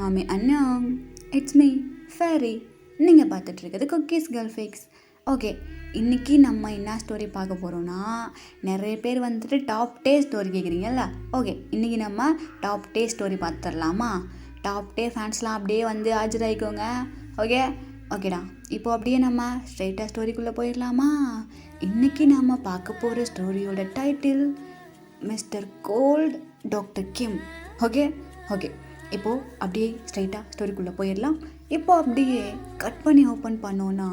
ஆமே அண்ணாங், it's me Fairy. நீங்கள் பார்த்துட்ருக்கிறது குக்கீஸ் கேர்ள் ஃபிக்ஸ். ஓகே, இன்றைக்கி நம்ம என்ன ஸ்டோரி பார்க்க போகிறோன்னா, நிறைய பேர் வந்துட்டு டாப் டே ஸ்டோரி கேட்குறீங்கல்ல. ஓகே, இன்றைக்கி நம்ம டாப் டே ஸ்டோரி பார்த்துடலாமா? டாப் டே ஃபேன்ஸ்லாம் அப்படியே வந்து ஆஜராகிக்கோங்க. ஓகே ஓகேடா, இப்போ அப்படியே நம்ம ஸ்ட்ரைட்டாக ஸ்டோரிக்குள்ளே போயிடலாமா? இன்றைக்கி நம்ம பார்க்க போகிற ஸ்டோரியோட டைட்டில் மிஸ்டர் கோல்ட் டாக்டர் கிம். ஓகே ஓகே, இப்போது அப்படியே ஸ்ட்ரைட்டாக ஸ்டோரிக்குள்ளே போயிடலாம். இப்போ அப்படியே கட் பண்ணி ஓப்பன் பண்ணோன்னா,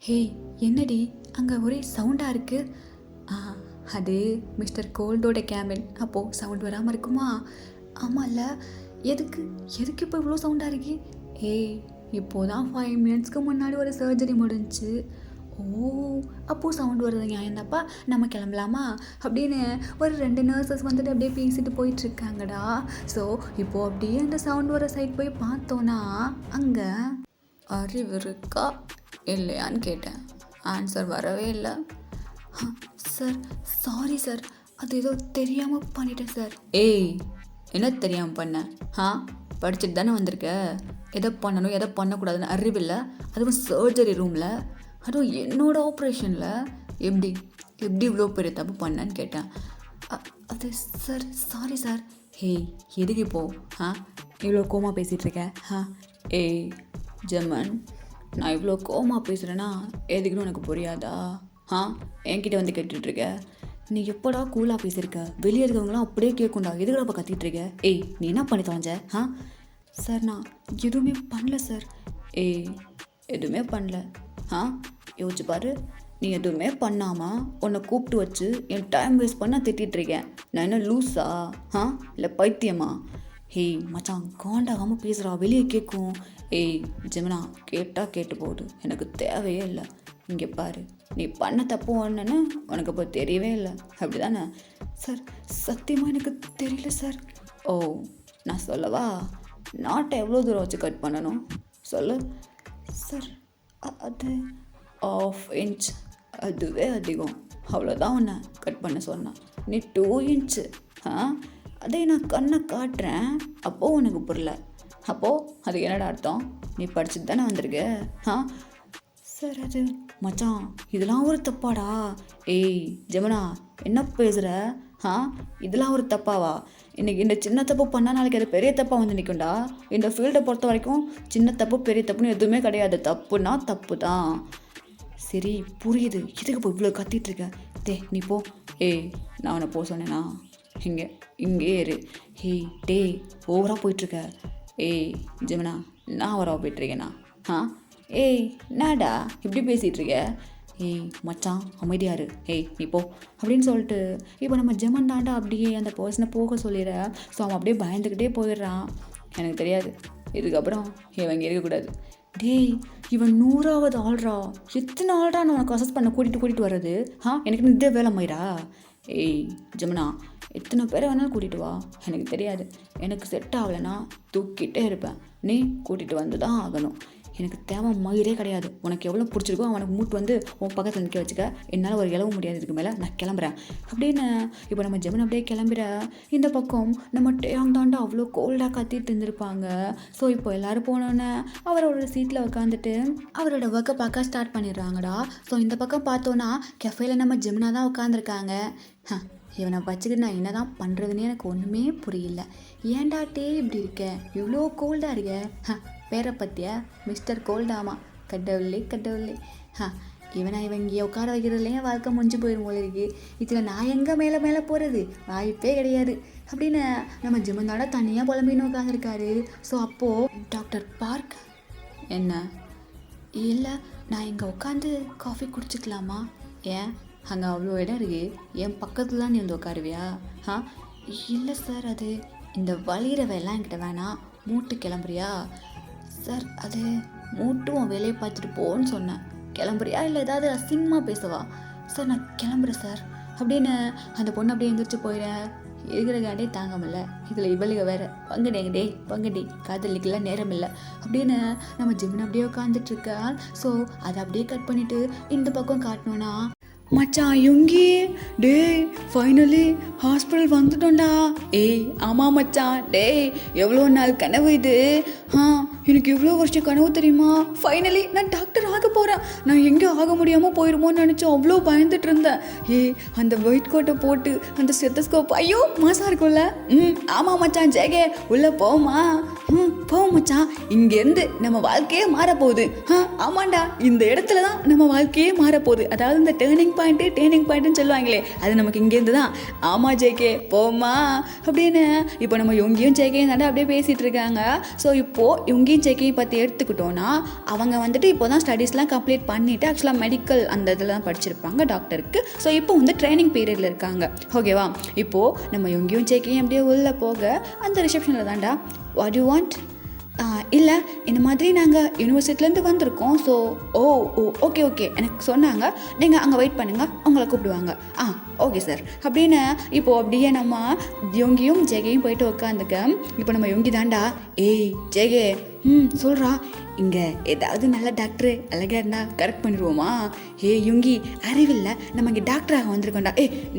ஹே என்னடி அங்கே ஒரே சவுண்டாக இருக்குது? அது மிஸ்டர் கோல்டோட கேபின். அப்போது சவுண்ட் வராமல் இருக்குமா? ஆமாம்ல, எதுக்கு எதுக்கு இப்போ இவ்வளோ சவுண்டாக இருக்கு? ஏய், இப்போது தான் 5 மினிட்ஸ்க்கு முன்னாடி ஒரு சர்ஜரி முடிஞ்சிச்சு. ஓ, அப்போது சவுண்ட் வருது நியாயம்தாப்பா, நம்ம கிளம்பலாமா அப்படின்னு ஒரு 2 நர்சஸ் வந்துட்டு அப்படியே பேசிட்டு போயிட்டுருக்காங்கடா. ஸோ இப்போது அப்படியே அந்த சவுண்ட் வர சைட் போய் பார்த்தோன்னா, அங்கே அறிவு இருக்கா இல்லையான்னு கேட்டேன். ஆன்சர் வரவே இல்லை. சார் சாரி சார், அது ஏதோ தெரியாமல் பண்ணிட்டேன் சார். ஏய், என்ன தெரியாமல் பண்ண? படிச்சுட்டு தானே வந்திருக்க. எதை பண்ணணும் எதை பண்ணக்கூடாதுன்னு அறிவில்லை, அதுவும் சர்ஜரி ரூமில், அதுவும் என்னோட ஆப்ரேஷனில். எப்படி இவ்வளோ பெரிய தப்பு பண்ணேன்னு கேட்டேன். அது சார் சாரி சார். ஹேய், எதுக்கு இப்போ இவ்வளோ கோமா பேசிகிட்ருக்க? ஏய் ஜெமன், நான் இவ்வளோ கோமா பேசுகிறேன்னா எதுக்குன்னு உனக்கு புரியாதா? என்கிட்ட வந்து கேட்டுட்ருக்க. நீ எப்போடா கூலாக பேசியிருக்க? வெளியே இருக்கவங்களாம் அப்படியே கேட்குண்டா, எதுக்குடா இப்போ கத்திகிட்ருக்க? ஏய், நீ என்ன பண்ணி தொலைஞ்ச? சார் நான் எதுவுமே பண்ணல சார். ஏய், எதுவுமே பண்ணல? யோசிச்சு பாரு, நீ எதுவுமே பண்ணாமல் உன்னை கூப்பிட்டு வச்சு என் டைம் வேஸ்ட் பண்ண திட்டிகிட்ருக்கேன். நான் என்ன லூஸா? இல்லை பைத்தியமா? ஹேய் மச்சான், காண்டாகாமல் பேசுகிறா, வெளியே கேட்கும். ஏய் ஜெமினா, கேட்டால் கேட்டு போகுது, எனக்கு தேவையே இல்லை. இங்கே பாரு, நீ பண்ண தப்பு ஒன்றுன்னு உனக்கு இப்போ தெரியவே இல்லை, அப்படி தானே? சார் சத்தியமாக எனக்கு தெரியல சார். ஓ, நான் சொல்லவா? நாட்டை எவ்வளோ தூரம் வச்சு கட் பண்ணணும் சொல்லு? சார் அது 1/2 இன்ச், அதுவே அதிகம், அவ்வளோதான் உன்னை கட் பண்ண சொன்னான். நீ 2 இன்ச்சு. அதே நான் கண்ணை காட்டுறேன், அப்போது உனக்கு புரியல. அப்போது அது என்னடா அர்த்தம்? நீ படிச்சுட்டு தானே வந்திருக்க. சார் அது மச்சான், இதெல்லாம் ஒரு தப்பாடா. ஏய் ஜெமனா, என்ன பேசுகிற? இதெல்லாம் ஒரு தப்பாவா? இன்றைக்கி இந்த சின்ன தப்பு பண்ணால் நாளைக்கு அது பெரிய தப்பாக வந்து நிற்கும்டா. இந்த ஃபீல்டை பொறுத்த வரைக்கும் சின்ன தப்பு பெரிய தப்புன்னு எதுவுமே கிடையாது. தப்புனா தப்பு தான். சரி புரியுது, இதுக்கு இப்போ இவ்வளோ கத்திகிட்ருக்க? நீ போ. ஏய், நான் உன்னை போக சொன்னேனா? இங்கே இரு. ஹேய் டே, ஓவராக போயிட்டுருக்க. ஏய் ஜெமனா, நான் ஓவராக போயிட்டுருக்கேனா? ஏய் என்னடா இப்படி பேசிகிட்ருக்க? ஏய் மச்சான், அமைதியாரு. ஏய் நீ போ அப்படின்னு சொல்லிட்டு இப்போ நம்ம ஜெமன் தாண்டா அப்படியே அந்த பர்சனை போக சொல்லிடுற. ஸோ அவன் அப்படியே பயந்துக்கிட்டே போயிடுறான். எனக்கு தெரியாது, இதுக்கப்புறம் இவன் இங்கே இருக்கக்கூடாது. டேய், இவன் 100வது ஆள்ரா. எத்தனை ஆள்ரா நான் உனக்கு அசஸ் பண்ண கூட்டிகிட்டு வர்றது? எனக்கு இதே வேலை மயிரா? ஏய் ஜெமனா, எத்தனை பேரை வேணாலும் கூட்டிகிட்டு வா, எனக்கு தெரியாது. எனக்கு செட் ஆகலைன்னா தூக்கிட்டே இருப்பேன். நீ கூட்டிகிட்டு வந்து தான் ஆகணும். எனக்கு தேவை மயிரே கிடையாது. உனக்கு எவ்வளோ பிடிச்சிருக்கோ அவனுக்கு மூட்டு வந்து உன் பக்கத்தில் நிற்க வச்சுக்க. என்னால் ஒரு இளவும் முடியாது, இதுக்கு மேலே நான் கிளம்புறேன் அப்படின்னு இப்போ நம்ம ஜெமன் அப்படியே கிளம்புற. இந்த பக்கம் நம்ம டேயாங் தாண்டா அவ்வளோ கோல்டாக கத்திட்டு இருந்திருப்பாங்க. ஸோ இப்போ எல்லோரும் போனோன்னே அவரோட சீட்டில் உட்காந்துட்டு அவரோட ஒர்க்கை பார்க்க ஸ்டார்ட் பண்ணிடுறாங்கடா. ஸோ இந்த பக்கம் பார்த்தோன்னா கெஃபேல நம்ம ஜெமினா தான் உட்காந்துருக்காங்க. இவனை வச்சுக்கிட்டு நான் என்ன தான் பண்ணுறதுன்னு எனக்கு ஒன்றுமே புரியல. ஏன்டா டே இப்படி இருக்க, இவ்வளோ கோல்டாக இருக்க? பேரை பற்றியா? மிஸ்டர் கோல்டாமா? கடவுளே. இவன் இங்கே உட்கார வைக்கிறதுலேயே வாழ்க்கை முடிஞ்சு போயிடும் போல இருக்கு. இதில் நான் எங்கே மேலே போகிறது? வாய்ப்பே கிடையாது அப்படின்னு நம்ம ஜெமந்தாட தனியாக புலம்பின்னு உட்காந்துருக்காரு. ஸோ அப்போது டாக்டர் பார்க், என்ன? இல்லை, நான் இங்கே உட்காந்து காஃபி குடிச்சிக்கலாமா? ஏன், அங்கே அவ்வளோ இடம் இருக்குது, என் பக்கத்தில் தான் நீ வந்து உட்காருவியா? இல்லை சார், அது இந்த வலிகிற வேலைலாம் என்கிட்ட வேணாம், மூட்டு கிளம்புறியா? சார் அது மூட்டும் உன் வேலையை பார்த்துட்டு போன்னு சொன்னேன். கிளம்புறியா இல்லை ஏதாவது அசிங்கமாக பேசவா? சார் நான் கிளம்புறேன் சார் அப்படின்னு அந்த பொண்ணு அப்படியே எந்திரிச்சு போயிடுறேன். இருக்கிற காண்டே தாங்க முடியல, இதில் இவளுக வேறு பங்கடி காதலிக்கெல்லாம் நேரம் இல்லை அப்படின்னு நம்ம ஜிம்னு அப்படியே உட்காந்துட்ருக்கா. ஸோ அதை அப்படியே கட் பண்ணிவிட்டு இந்த பக்கம் காட்டணுன்னா, மச்சான் யுங்கி, டே ஃபைனலி ஹாஸ்பிட்டல் வந்துட்டோண்டா. ஏய் ஆமாம் மச்சான், டே எவ்வளோ நாள் கனவு இது. ஆ எனக்கு எவ்வளோ வருஷம் கனவு தெரியுமா, ஃபைனலி நான் டாக்டர் ஆக போகிறேன். நான் எங்கே ஆக முடியாமல் போயிடுமோன்னு நினச்சோம், அவ்வளோ பயந்துட்டு இருந்தேன். அந்த ஒயிட் கோட்டை போட்டு அந்த ஸ்டெத்தஸ்கோப், ஐயோ மாசா இருக்கும்ல. ஆமாம் மச்சான் ஜெகே, உள்ளே போமா. போவோம் மச்சான், இங்கேருந்து நம்ம வாழ்க்கையே மாறப்போகுது. ஆமாண்டா, இந்த இடத்துல தான் நம்ம வாழ்க்கையே மாறப்போகுது. அதாவது இந்த டேர்னிங் பாயிண்ட்டுன்னு சொல்லுவாங்களே, அது நமக்கு இங்கேருந்து தான். ஆமாம் ஜேகே போமா அப்படின்னு இப்போ நம்ம யுங்கியும் ஜேகேயும் தாண்டா அப்படியே பேசிகிட்டு இருக்காங்க. ஸோ இப்போது யுங்கியும் ஜேகேயும் பற்றி எடுத்துக்கிட்டோன்னா, அவங்க வந்துட்டு இப்போ தான் ஸ்டடீஸ்லாம் கம்ப்ளீட் பண்ணிவிட்டு ஆக்சுவலாக மெடிக்கல் அந்த இதில் தான் படிச்சிருப்பாங்க டாக்டருக்கு. ஸோ இப்போ வந்து ட்ரைனிங் பீரியடில் இருக்காங்க. ஓகேவா, இப்போது நம்ம யுங்கியும் ஜேகேயும் அப்படியே உள்ளே போக அந்த ரிசப்ஷனில் தாண்டா, வாட் யூ வாண்ட்? இல்லை, இந்த மாதிரி நாங்கள் யூனிவர்சிட்டிலேருந்து வந்திருக்கோம். ஸோ ஓகே எனக்கு சொன்னாங்க, நீங்கள் அங்கே வெயிட் பண்ணுங்கள், அவங்கள கூப்பிடுவாங்க. ஓகே சார் அப்படின்னு இப்போது அப்படியே நம்ம யோங்கியும் ஜெகையும் போயிட்டு உட்காந்துக்க. இப்போ நம்ம யோங்கி தாண்டா, ஜெகே சொல்கிறா, இங்கே ஏதாவது நல்ல டாக்டரு அழகாக இருந்தால் கரெக்ட் பண்ணிடுவோமா? யுங்கி அறிவில்லை, நம்ம இங்கே டாக்டராக வந்திருக்கோண்டா.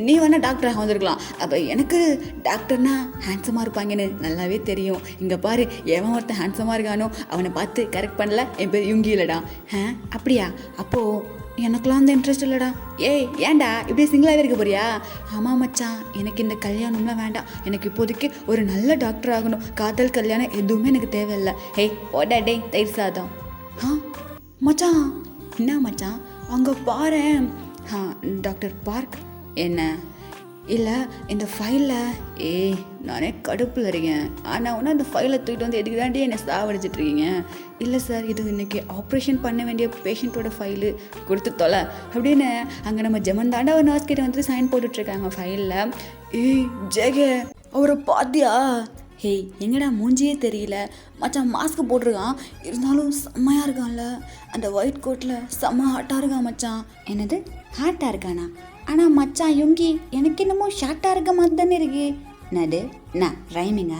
நீ வேணால் டாக்டராக வந்திருக்கலாம், அப்போ எனக்கு டாக்டர்னா ஹேண்ட்ஸமாக இருப்பாங்கன்னு நல்லாவே தெரியும். இங்கே பாரு, எவன் ஒருத்தன் ஹேண்ட்ஸமாக இருக்கானோ அவனை பார்த்து கரெக்ட் பண்ணல, என் பேர் யுங்கி இல்லைடா. அப்படியா? அப்போது எனக்குலாம் அந்த இன்ட்ரெஸ்ட் இல்லைடா. ஏன்டா இப்படி சிங்கிளாகவே இருக்க போறியா? ஆமாம் மச்சான், எனக்கு இந்த கல்யாணம்லாம் வேண்டாம். எனக்கு இப்போதைக்கு ஒரு நல்ல டாக்டர் ஆகணும். காதல் கல்யாணம் எதுவுமே எனக்கு தேவையில்லை. ஓடா டே தயிர் சாதம். மச்சான் என்ன மச்சான் அங்கே பாரு. டாக்டர் பார்க் என்ன? இல்லை, இந்த ஃபைலில் நானே கடுப்பில் இருக்கேன். ஆனால் ஒன்று அந்த ஃபைலை தூக்கிட்டு வந்து எதுக்கு தாண்டி என்னை சாவடிச்சிட்ருக்கீங்க? இல்லை சார், இது இன்றைக்கி ஆப்ரேஷன் பண்ண வேண்டிய பேஷண்ட்டோட ஃபைலு, கொடுத்து தொலை அப்படின்னு அங்கே நம்ம ஜெமன் தாண்டா ஒரு நர்ஸ் கிட்ட வந்து சைன் போட்டுட்ருக்காங்க ஃபைலில். ஜெகே அவரை பாத்தியா? எங்கடா மூஞ்சியே தெரியல மச்சான், மாஸ்க் போட்டிருக்கான், இருந்தாலும் செம்மையாக இருக்கான்ல. அந்த ஒயிட் கோட்டில் செம்ம ஹாட்டாக இருக்கான் மச்சான். என்னது ஹாட்டாக இருக்கானா? ஆனால் மச்சான் யுங்கி, எனக்கு என்னமோ ஷார்ட்டாக இருக்க மாதிரி தானே இருக்கு. என்னது நான் ரைமிங்க?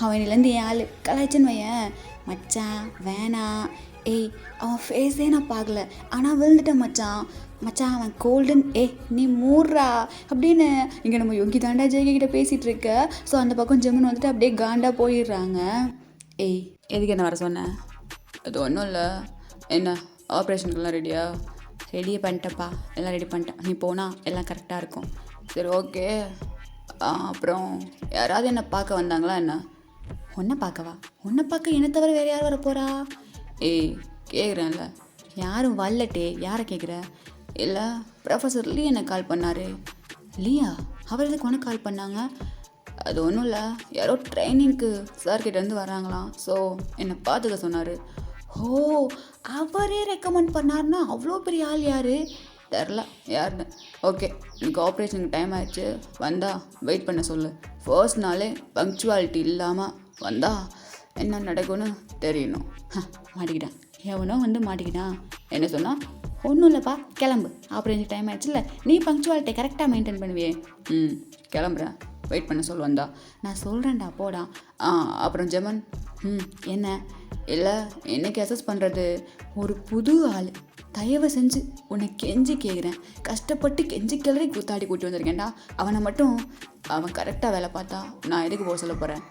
அவனிலேருந்து என் ஆள் கலாய்ச்சன்னு வையன் மச்சான், வேணாம். அவன் ஃபேஸே நான் பார்க்கல, ஆனால் விழுந்துட்டேன் மச்சான் அவன் கோல்டன். நீ மூர்றா அப்படின்னு இங்கே நம்ம யோகி தாண்டா ஜெயகி கிட்ட பேசிகிட்டு இருக்க. ஸோ அந்த பக்கம் ஜெமன் வந்துட்டு அப்படியே காண்டா போயிடுறாங்க. எதுக்கு என்ன வர சொன்னேன்? அது ஒன்றும் இல்லை. என்ன ஆப்ரேஷனுக்குலாம் ரெடியா? ரெடியே பண்ணிட்டப்பா, எல்லாம் ரெடி பண்ணிட்டேன். நீ போனால் எல்லாம் கரெக்டாக இருக்கும். சரி ஓகே. அப்புறம் யாராவது என்னை பார்க்க வந்தாங்களா என்ன? உன்னை பார்க்கவா? உன்னை பார்க்க என்னை தவிர வேறு யார் வர போகிறா? கேட்குறேன்ல, யாரும் வரலட்டே. யாரை கேட்குற? இல்லை, ப்ரொஃபஸர் லீ என்னை கால் பண்ணார். லீயா? அவர் எதுக்கு உனக்கு கால் பண்ணாங்க? அது ஒன்றும் இல்லை, யாரோ ட்ரைனிங்க்கு சார்கிட்டேருந்து வராங்களாம். ஸோ என்னை பார்த்துக்க சொன்னார். அவரே ரெக்கமெண்ட் பண்ணார்னா அவ்வளோ பெரிய ஆள் யார்? தெரில யாருன்னு. ஓகே, எனக்கு ஆப்ரேஷனுக்கு டைம் ஆயிடுச்சு, வந்தா வெயிட் பண்ண சொல்லு. ஃபர்ஸ்ட் நாளே பங்க்சுவாலிட்டி இல்லாமல் வந்தா என்ன நடக்கும்னு தெரியணும். மாட்டிக்கிட்டேன், எவனோ வந்து மாட்டிக்கிட்டான். என்ன சொன்னால்? ஒன்றும் இல்லைப்பா, கிளம்பு, ஆப்ரேஷன் டைம் ஆயிடுச்சுல்ல, நீ பங்க்சுவாலிட்டி கரெக்டாக மெயின்டைன் பண்ணுவியே. கிளம்புறேன், வெயிட் பண்ண சொல்லு. வந்தா நான் சொல்கிறேன்டா, போடா. அப்புறம் ஜெமன், என்ன? இல்லை, என்னைக்கு அசஸ் பண்ணுறது? ஒரு புது ஆள், தயவு செஞ்சு உன்னை கெஞ்சி கேட்குறேன், கஷ்டப்பட்டு கெஞ்சி கிளறி கூத்தாடி கூட்டி வந்திருக்கேன்டா. அவனை மட்டும் அவன் கரெக்டாக வேலை பார்த்தா நான் எதுக்கு போக சொல்ல போகிறேன்?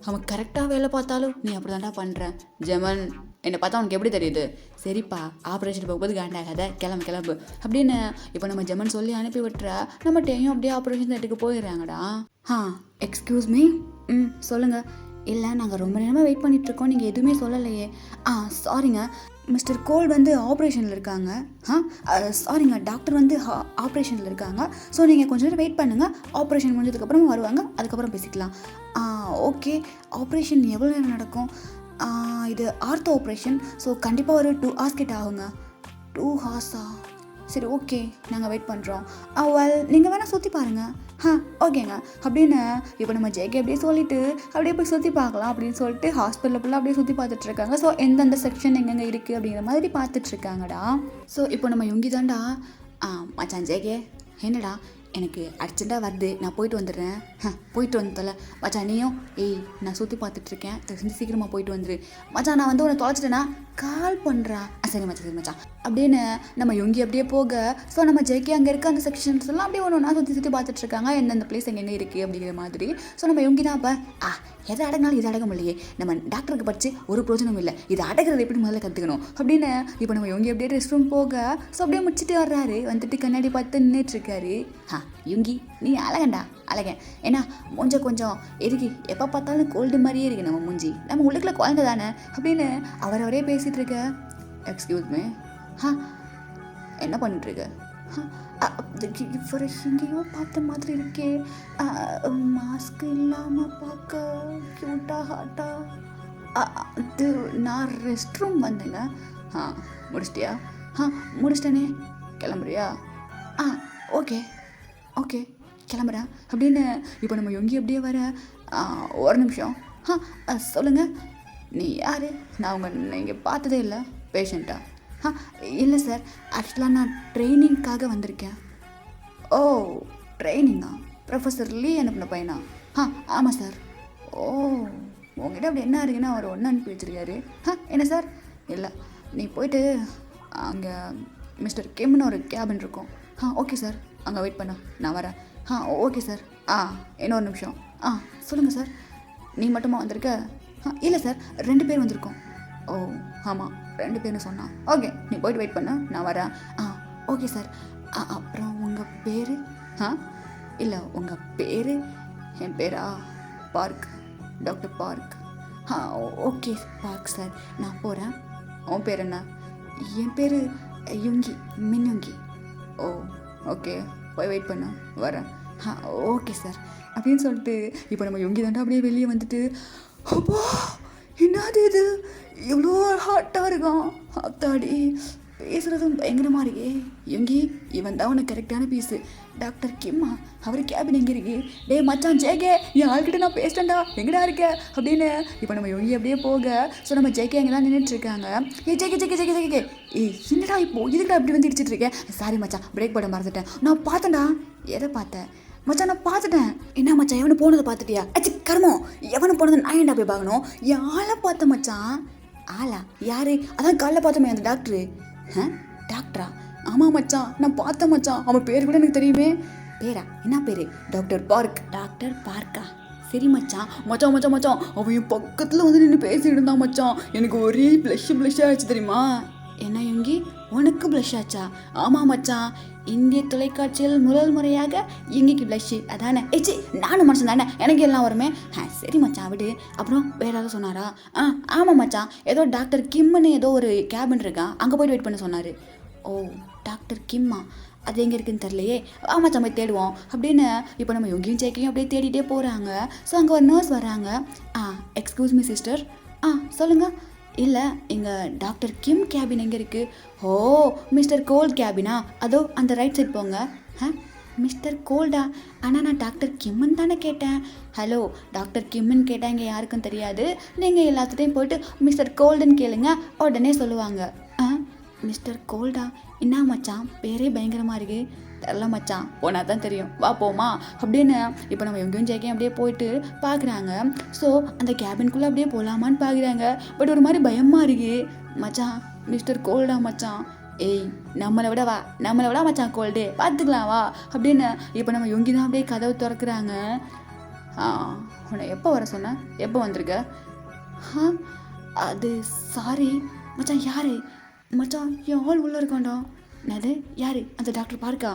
அவன் கரெக்டாக வேலை பார்த்தாலும் நீ அப்படி தாண்டா பண்ணுறேன். ஜெமன், என்னை பார்த்தா உனக்கு எப்படி தெரியுது? சரிப்பா, ஆப்ரேஷன் போகும்போது காண்டாகாத, கிளம்பு அப்படின்னு இப்போ நம்ம ஜெமன் சொல்லி அனுப்பி விட்டுற. நம்ம டேயும் அப்படியே ஆப்ரேஷன் தேட்டுக்கு போயிடுறாங்கடா. Excuse me. சொல்லுங்கள். இல்லை, நாங்கள் ரொம்ப நேரமாக வெயிட் பண்ணிகிட்ருக்கோம், நீங்கள் எதுவுமே சொல்லலையே. சாரிங்க, மிஸ்டர் கோல் வந்து ஆப்ரேஷனில் இருக்காங்க. சாரிங்க, டாக்டர் வந்து ஆப்ரேஷனில் இருக்காங்க. ஸோ நீங்கள் கொஞ்சம் நேரம் வெயிட் பண்ணுங்கள், ஆப்ரேஷன் முடிஞ்சதுக்கப்புறம் வருவாங்க, அதுக்கப்புறம் பேசிக்கலாம். ஓகே, ஆப்ரேஷன் எவ்வளோ நேரம் நடக்கும்? இது ஆர்த்தோ ஆப்ரேஷன், ஸோ கண்டிப்பாக ஒரு 2 hours கிட்ட ஆகுங்க. 2 hours? சரி ஓகே, நாங்கள் வெயிட் பண்ணுறோம். நீங்கள் வேணால் சுற்றி பாருங்கள். ஓகேங்க அப்படின்னு இப்போ நம்ம ஜேகே அப்படியே சொல்லிவிட்டு அப்படியே போய் சுற்றி பார்க்கலாம் அப்படின்னு சொல்லிட்டு ஹாஸ்பிட்டலில் ஃபுல்லாக அப்படியே சுற்றி பார்த்துட்ருக்காங்க. ஸோ எந்தெந்த செக்ஷன் எங்கெங்கே இருக்குது அப்படிங்கிற மாதிரி பார்த்துட்ருக்காங்கடா. ஸோ இப்போ நம்ம யுங்கி தாண்டா, மச்சான் ஜேகே, என்னடா எனக்கு அர்ஜென்ட்டாக வருது, நான் போயிட்டு வந்துடுறேன். போயிட்டு வந்துட்டல மச்சான். நீயும் நான் சுற்றி பார்த்துட்ருக்கேன், செஞ்சு சீக்கிரமாக போயிட்டு வந்துரு மச்சான். நான் வந்து உன்னை தொலைச்சிட்டேன்னா கால் பண்ணுறா. சரி மச்சான் சரி மச்சான் அப்படின்னு நம்ம யுங்கி அப்படியே போக, ஸோ நம்ம ஜேகே அங்கே இருக்க அந்த செக்ஷன்ஸ் எல்லாம் அப்படியே ஒன்று ஒன்றா சுற்றி பார்த்துட்ருக்காங்க, எந்தெந்த பிளேஸ் எங்கெங்கே இருக்குது அப்படிங்கிற மாதிரி. ஸோ நம்ம யுங்கி தான் அப்போ எதை அடங்கினாலும் இது அடங்க முடியலையே, நம்ம டாக்டருக்கு படித்து ஒரு பிரோஜனமும் இல்லை, இது அடகிறது எப்படி முதல்ல கற்றுக்கணும் அப்படின்னு இப்போ நம்ம யுங்கி அப்படியே ரெஸ்ட் ரூம் போக, ஸோ அப்படியே முடிச்சுட்டு வர்றாரு. வந்துட்டு கண்ணாடி பார்த்து நின்றுட்டுருக்காரு. யுங்கி நீ அழகண்டா அழகன். ஏன்னா மூஞ்ச கொஞ்சம் எதுக்கு எப்போ பார்த்தாலும் கோல்டு மாதிரியே இருக்குது நம்ம மூஞ்சி, நம்ம உள்ளுக்குள்ள குழந்தை தானே அப்படின்னு அவரவரே பேசிகிட்டு இருக்க. எக்ஸ்கியூஸ் மீ, என்ன பண்ணிட்டுருக்க? இவரை எங்கேயோ பார்த்த மாதிரி இருக்கே, மாஸ்க் இல்லாமல் பார்க்க க்யூட்டா ஹாட்டா. அது நான் ரெஸ்ட் ரூம் வந்தேங்க. முடிச்சிட்டியா? முடிச்சிட்டேனே, கிளம்புறியா? ஓகே ஓகே கிளம்புறேன் அப்படின்னு இப்போ நம்ம யுங்கி அப்படியே வர. ஒரு நிமிஷம். சொல்லுங்கள், நீ யார்? நான் நீங்கள் பார்த்ததே இல்லை. பேஷண்ட்டா? இல்லை சார், ஆக்சுவலாக நான் ட்ரைனிங்காக வந்திருக்கேன். ஓ ட்ரைனிங்கா? ப்ரொஃபஸர் லீ அனுப்பின பையனா? ஆமாம் சார். ஓ உங்ககிட்ட அப்படி என்ன இருக்குன்னா அவர் ஒன்று அனுப்பி வச்சுருக்காரு. என்ன சார்? இல்லை, நீ போயிட்டு அங்கே மிஸ்டர் கிம்னு ஒரு கேபின் இருக்கும். ஓகே சார், அங்கே வெயிட் பண்ண, நான் வரேன். Okay sir. இன்னொரு நிமிஷம். சொல்லுங்கள் சார். நீ மட்டுமா வந்திருக்க? இல்லை சார், 2 பேர் வந்திருக்கோம். ஓ ஆமாம், 2 பேர்னு சொன்னான். ஓகே, நீ போய்ட்டு வெயிட் பண்ண, நான் வரேன். Okay sir. அப்புறம் உங்கள் பேர்? இல்லை உங்கள் பேர்? என் பேரா park, doctor park. Okay park sir, நான் போகிறேன். உன் பேர் என்ன? என் பேர் யுங்கி, மின்யுங்கி. ஓ ஓகே, போய் வெயிட் பண்ண, வரேன். ஓகே சார் அப்படின்னு சொல்லிட்டு இப்போ நம்ம யுங்கி தாண்டா அப்படியே வெளியே வந்துட்டு, அப்போ என்னது இது இவ்வளோ ஹாட்டாக இருக்கான், அத்தாடி பேசுகிறதும் பயங்கரமாக இருக்கே. யுங்கி இவன் தான் உனக்கு கரெக்டான பீஸு. டாக்டர் கிம்மா, அவர் கேபின் எங்கே இருக்கு? டே மச்சான் ஜேகே, என் ஆள்கிட்ட நான் பேசிட்டேன்டா, எங்கடா இருக்க அப்படின்னு இப்போ நம்ம யுங்கி அப்படியே போக, ஸோ நம்ம ஜேகே அங்கே தான் நின்றுட்டுருக்காங்க. ஜேகே ஜேகே ஜேகே ஜேகே என்னடா இப்போ இதுக்கிட்ட அப்படி வந்து இடிச்சிட்டு இருக்கேன்? சாரி மச்சான், பிரேக் போட மறந்துட்டேன். நான் பார்த்தேன்டா. எதை பார்த்தேன் மச்சான்? நான் பார்த்துட்டேன். என்ன மச்சான், எவனை போனதை பார்த்துட்டியா? கர்மம், எவனை போனதை நான் ஏன்டா போய் பார்க்கணும்? என் ஆளை பார்த்தேன் மச்சான். ஆளா? யாரு? அதான் காலைல பார்த்தோமே அந்த டாக்டரு. டாக்டரா? ஆமாம் மச்சான், நான் பார்த்தேன் மச்சான். அவன் பேர் கூட எனக்கு தெரியுமே. பேரா? என்ன பேர்? Doctor park. டாக்டர் பார்க்கா? சரி மச்சான். மச்சான் மச்சான் மச்சான், அவன் என் பக்கத்தில் வந்து நின்று பேசிட்டு இருந்தான் மச்சான். எனக்கு ஒரே ப்ளஷ் ஆகிடுச்சு தெரியுமா? என்ன யுங்கி, உனக்கு ப்ளஷ் ஆச்சா? ஆமாம் மச்சான், இந்திய தொலைக்காட்சியில் முதல் முறையாக யுங்கிக்கு ப்ளஷ். அதானே? நானும் மனுஷன் தானே, எனக்கு எல்லாம் வருமே. சரி மச்சான் விடு. அப்புறம் வேற ஏதாவது சொன்னாரா? ஆமாம் மச்சான், ஏதோ டாக்டர் கிம்னு ஏதோ ஒரு கேபின் இருக்கான், அங்கே போய்ட்டு வெயிட் பண்ண சொன்னார். ஓ டாக்டர் கிம்மா, அது எங்கே இருக்குன்னு தெரியலையே. மச்சான் போய் தேடுவோம் அப்படின்னு இப்போ நம்ம யுங்கியும் ஜேக்கையும் அப்படியே தேடிட்டே போகிறாங்க. ஸோ அங்கே ஒரு நர்ஸ் வராங்க. Excuse me sister. சொல்லுங்கள். இல்லை, எங்கள் டாக்டர் கிம் கேபின் எங்கே இருக்குது? ஓ மிஸ்டர் கோல்ட் கேபினா? அதோ அந்த ரைட் சைட் போங்க. மிஸ்டர் கோல்டா? ஆனால் நான் டாக்டர் கிம்முன்னு தானே கேட்டேன். ஹலோ, டாக்டர் கிம்முன்னு கேட்டால் இங்கே யாருக்கும் தெரியாது. நீங்கள் எல்லாத்துட்டையும் போய்ட்டு மிஸ்டர் கோல்டுன்னு கேளுங்க, உடனே சொல்லுவாங்க. மிஸ்டர் கோல்டா? என்ன மச்சான், பேரே பயங்கரமாக இருக்குது. தெரில மச்சான், போனால் தான் தெரியும், வா போமா அப்படின்னு இப்போ நம்ம எங்கேயும் ஜெய்கையும் அப்படியே போயிட்டு பார்க்குறாங்க. ஸோ அந்த கேபின்குள்ளே அப்படியே போகலாமான்னு பார்க்குறாங்க. பட் ஒரு மாதிரி பயமாக இருக்கு. மச்சான் மிஸ்டர் கோல்டா மச்சான்? நம்மளை விட மச்சான் கோல்டு, பார்த்துக்கலாம் வா அப்படின்னு இப்போ நம்ம யுங்கி தான் அப்படியே கதவு திறக்கிறாங்க. உன்னை எப்போ வர சொன்னேன், எப்போ வந்திருக்க? அது சாரி மச்சான். யார் மச்சான்? என் ஆள் உள்ளே இருக்காண்டா. என்னது யார்? அந்த டாக்டர் பார்க்கா?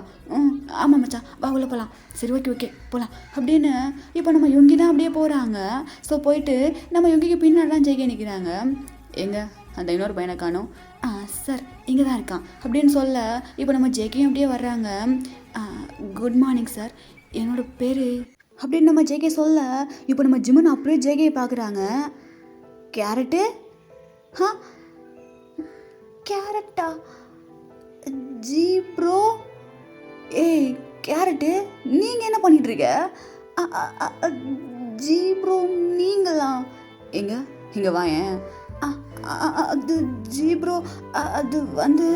ஆமாம் மச்சான், வா உள்ளே போகலாம். சரி ஓகே போகலாம் அப்படின்னு இப்போ நம்ம யுங்கி தான் அப்படியே போகிறாங்க. ஸோ போயிட்டு நம்ம யுங்கிக்கு பின்னாடி தான் ஜெய்கே நிற்கிறாங்க. எங்கே அந்த இன்னொரு பையனை காணோம்? சார் இங்கே தான் இருக்கான் அப்படின்னு சொல்ல இப்போ நம்ம ஜேகேயும் அப்படியே வர்றாங்க. குட் மார்னிங் சார், என்னோட பேர் அப்படின்னு நம்ம ஜேகே சொல்ல இப்போ நம்ம ஜிம்மன் அப்படியே ஜேகேயை பார்க்குறாங்க. கேரட்டு? கேரட்டா? ஜி ப்ரோ, கேரட்டு நீங்கள் என்ன பண்ணிகிட்ருக்க? ஜி ப்ரோ நீங்களா? இங்கே வாயேன். அது ஜி ப்ரோ, அது வந்து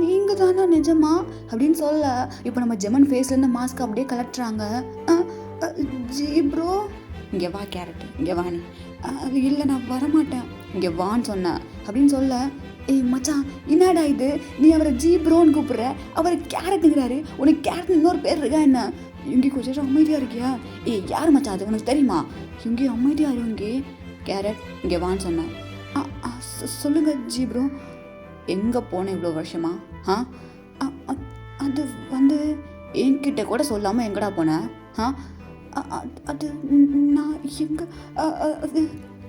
நீங்கள் தானே நிஜமா அப்படின்னு சொல்ல இப்போ நம்ம ஜெமன் ஃபேஸ்லேருந்து மாஸ்க் அப்படியே கலட்டுறாங்க. ஜி ப்ரோ, இங்கே வா கேரட், இங்கே வா நீ. இல்லை நான் வரமாட்டேன், இங்கே வான்னு சொன்னேன் அப்படின்னு சொல்ல, ஏய் மச்சான் என்னடா இது, நீ அவரை ஜி ப்ரோன்னு கூப்பிட்ற, அவர் கேரட்டுங்கிறாரு, உனக்கு கேரட் இன்னொரு பேர் இருக்கா என்ன? இங்கே கொஞ்சம் அமைதியாக இருக்கியா? ஏய் யார் மச்சான் அது உனக்கு தெரியுமா? இங்கே அமைதியாக இரு, இங்கே கேரட் இங்கே வான்னு சொன்னேன். சொல்லுங்க ஜி ப்ரோ. எங்கே போனேன் இவ்வளோ வருஷமா? அது வந்து என்கிட்ட கூட சொல்லாமல் எங்கடா போனேன்? அது நான் எங்கே அது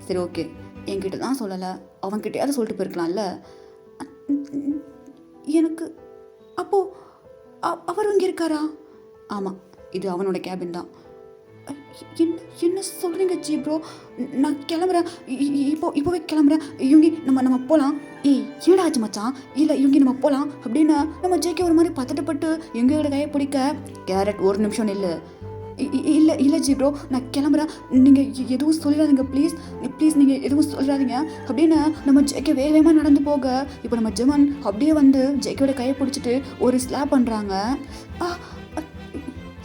சரி ஓகே, என்கிட்ட தான் சொல்லலை, அவன்கிட்டயாவது சொல்லிட்டு போயிருக்கலாம்ல. எனக்கு அப்போது அவர் இங்கே இருக்காரா? ஆமாம், இது அவனோட கேபின் தான். என்ன சொல்கிறீங்க ஜி ப்ரோ? நான் கிளம்புறேன், இப்போவே கிளம்புறேன். இவங்க நம்ம போகலாம். ஏய் ஏடாச்சு மச்சான், இல்லை இவங்க நம்ம போகலாம் அப்படின்னு நம்ம ஜேகே ஒரு மாதிரி பதட்டப்பட்டு எங்களோட கையை பிடிக்க, கேரட் ஒரு நிமிஷம் இல்லை இல்லை ஜி ப்ரோ, நான் கிளம்புறேன், நீங்கள் எதுவும் சொல்லிடாதீங்க ப்ளீஸ் ப்ளீஸ், நீங்கள் எதுவும் சொல்லிடாதீங்க அப்படின்னு நம்ம ஜேகே வேகமாக நடந்து போக, இப்போ நம்ம ஜெமன் அப்படியே வந்து ஜேகேயோட கையை பிடிச்சிட்டு ஒரு ஸ்லாப் பண்ணுறாங்க.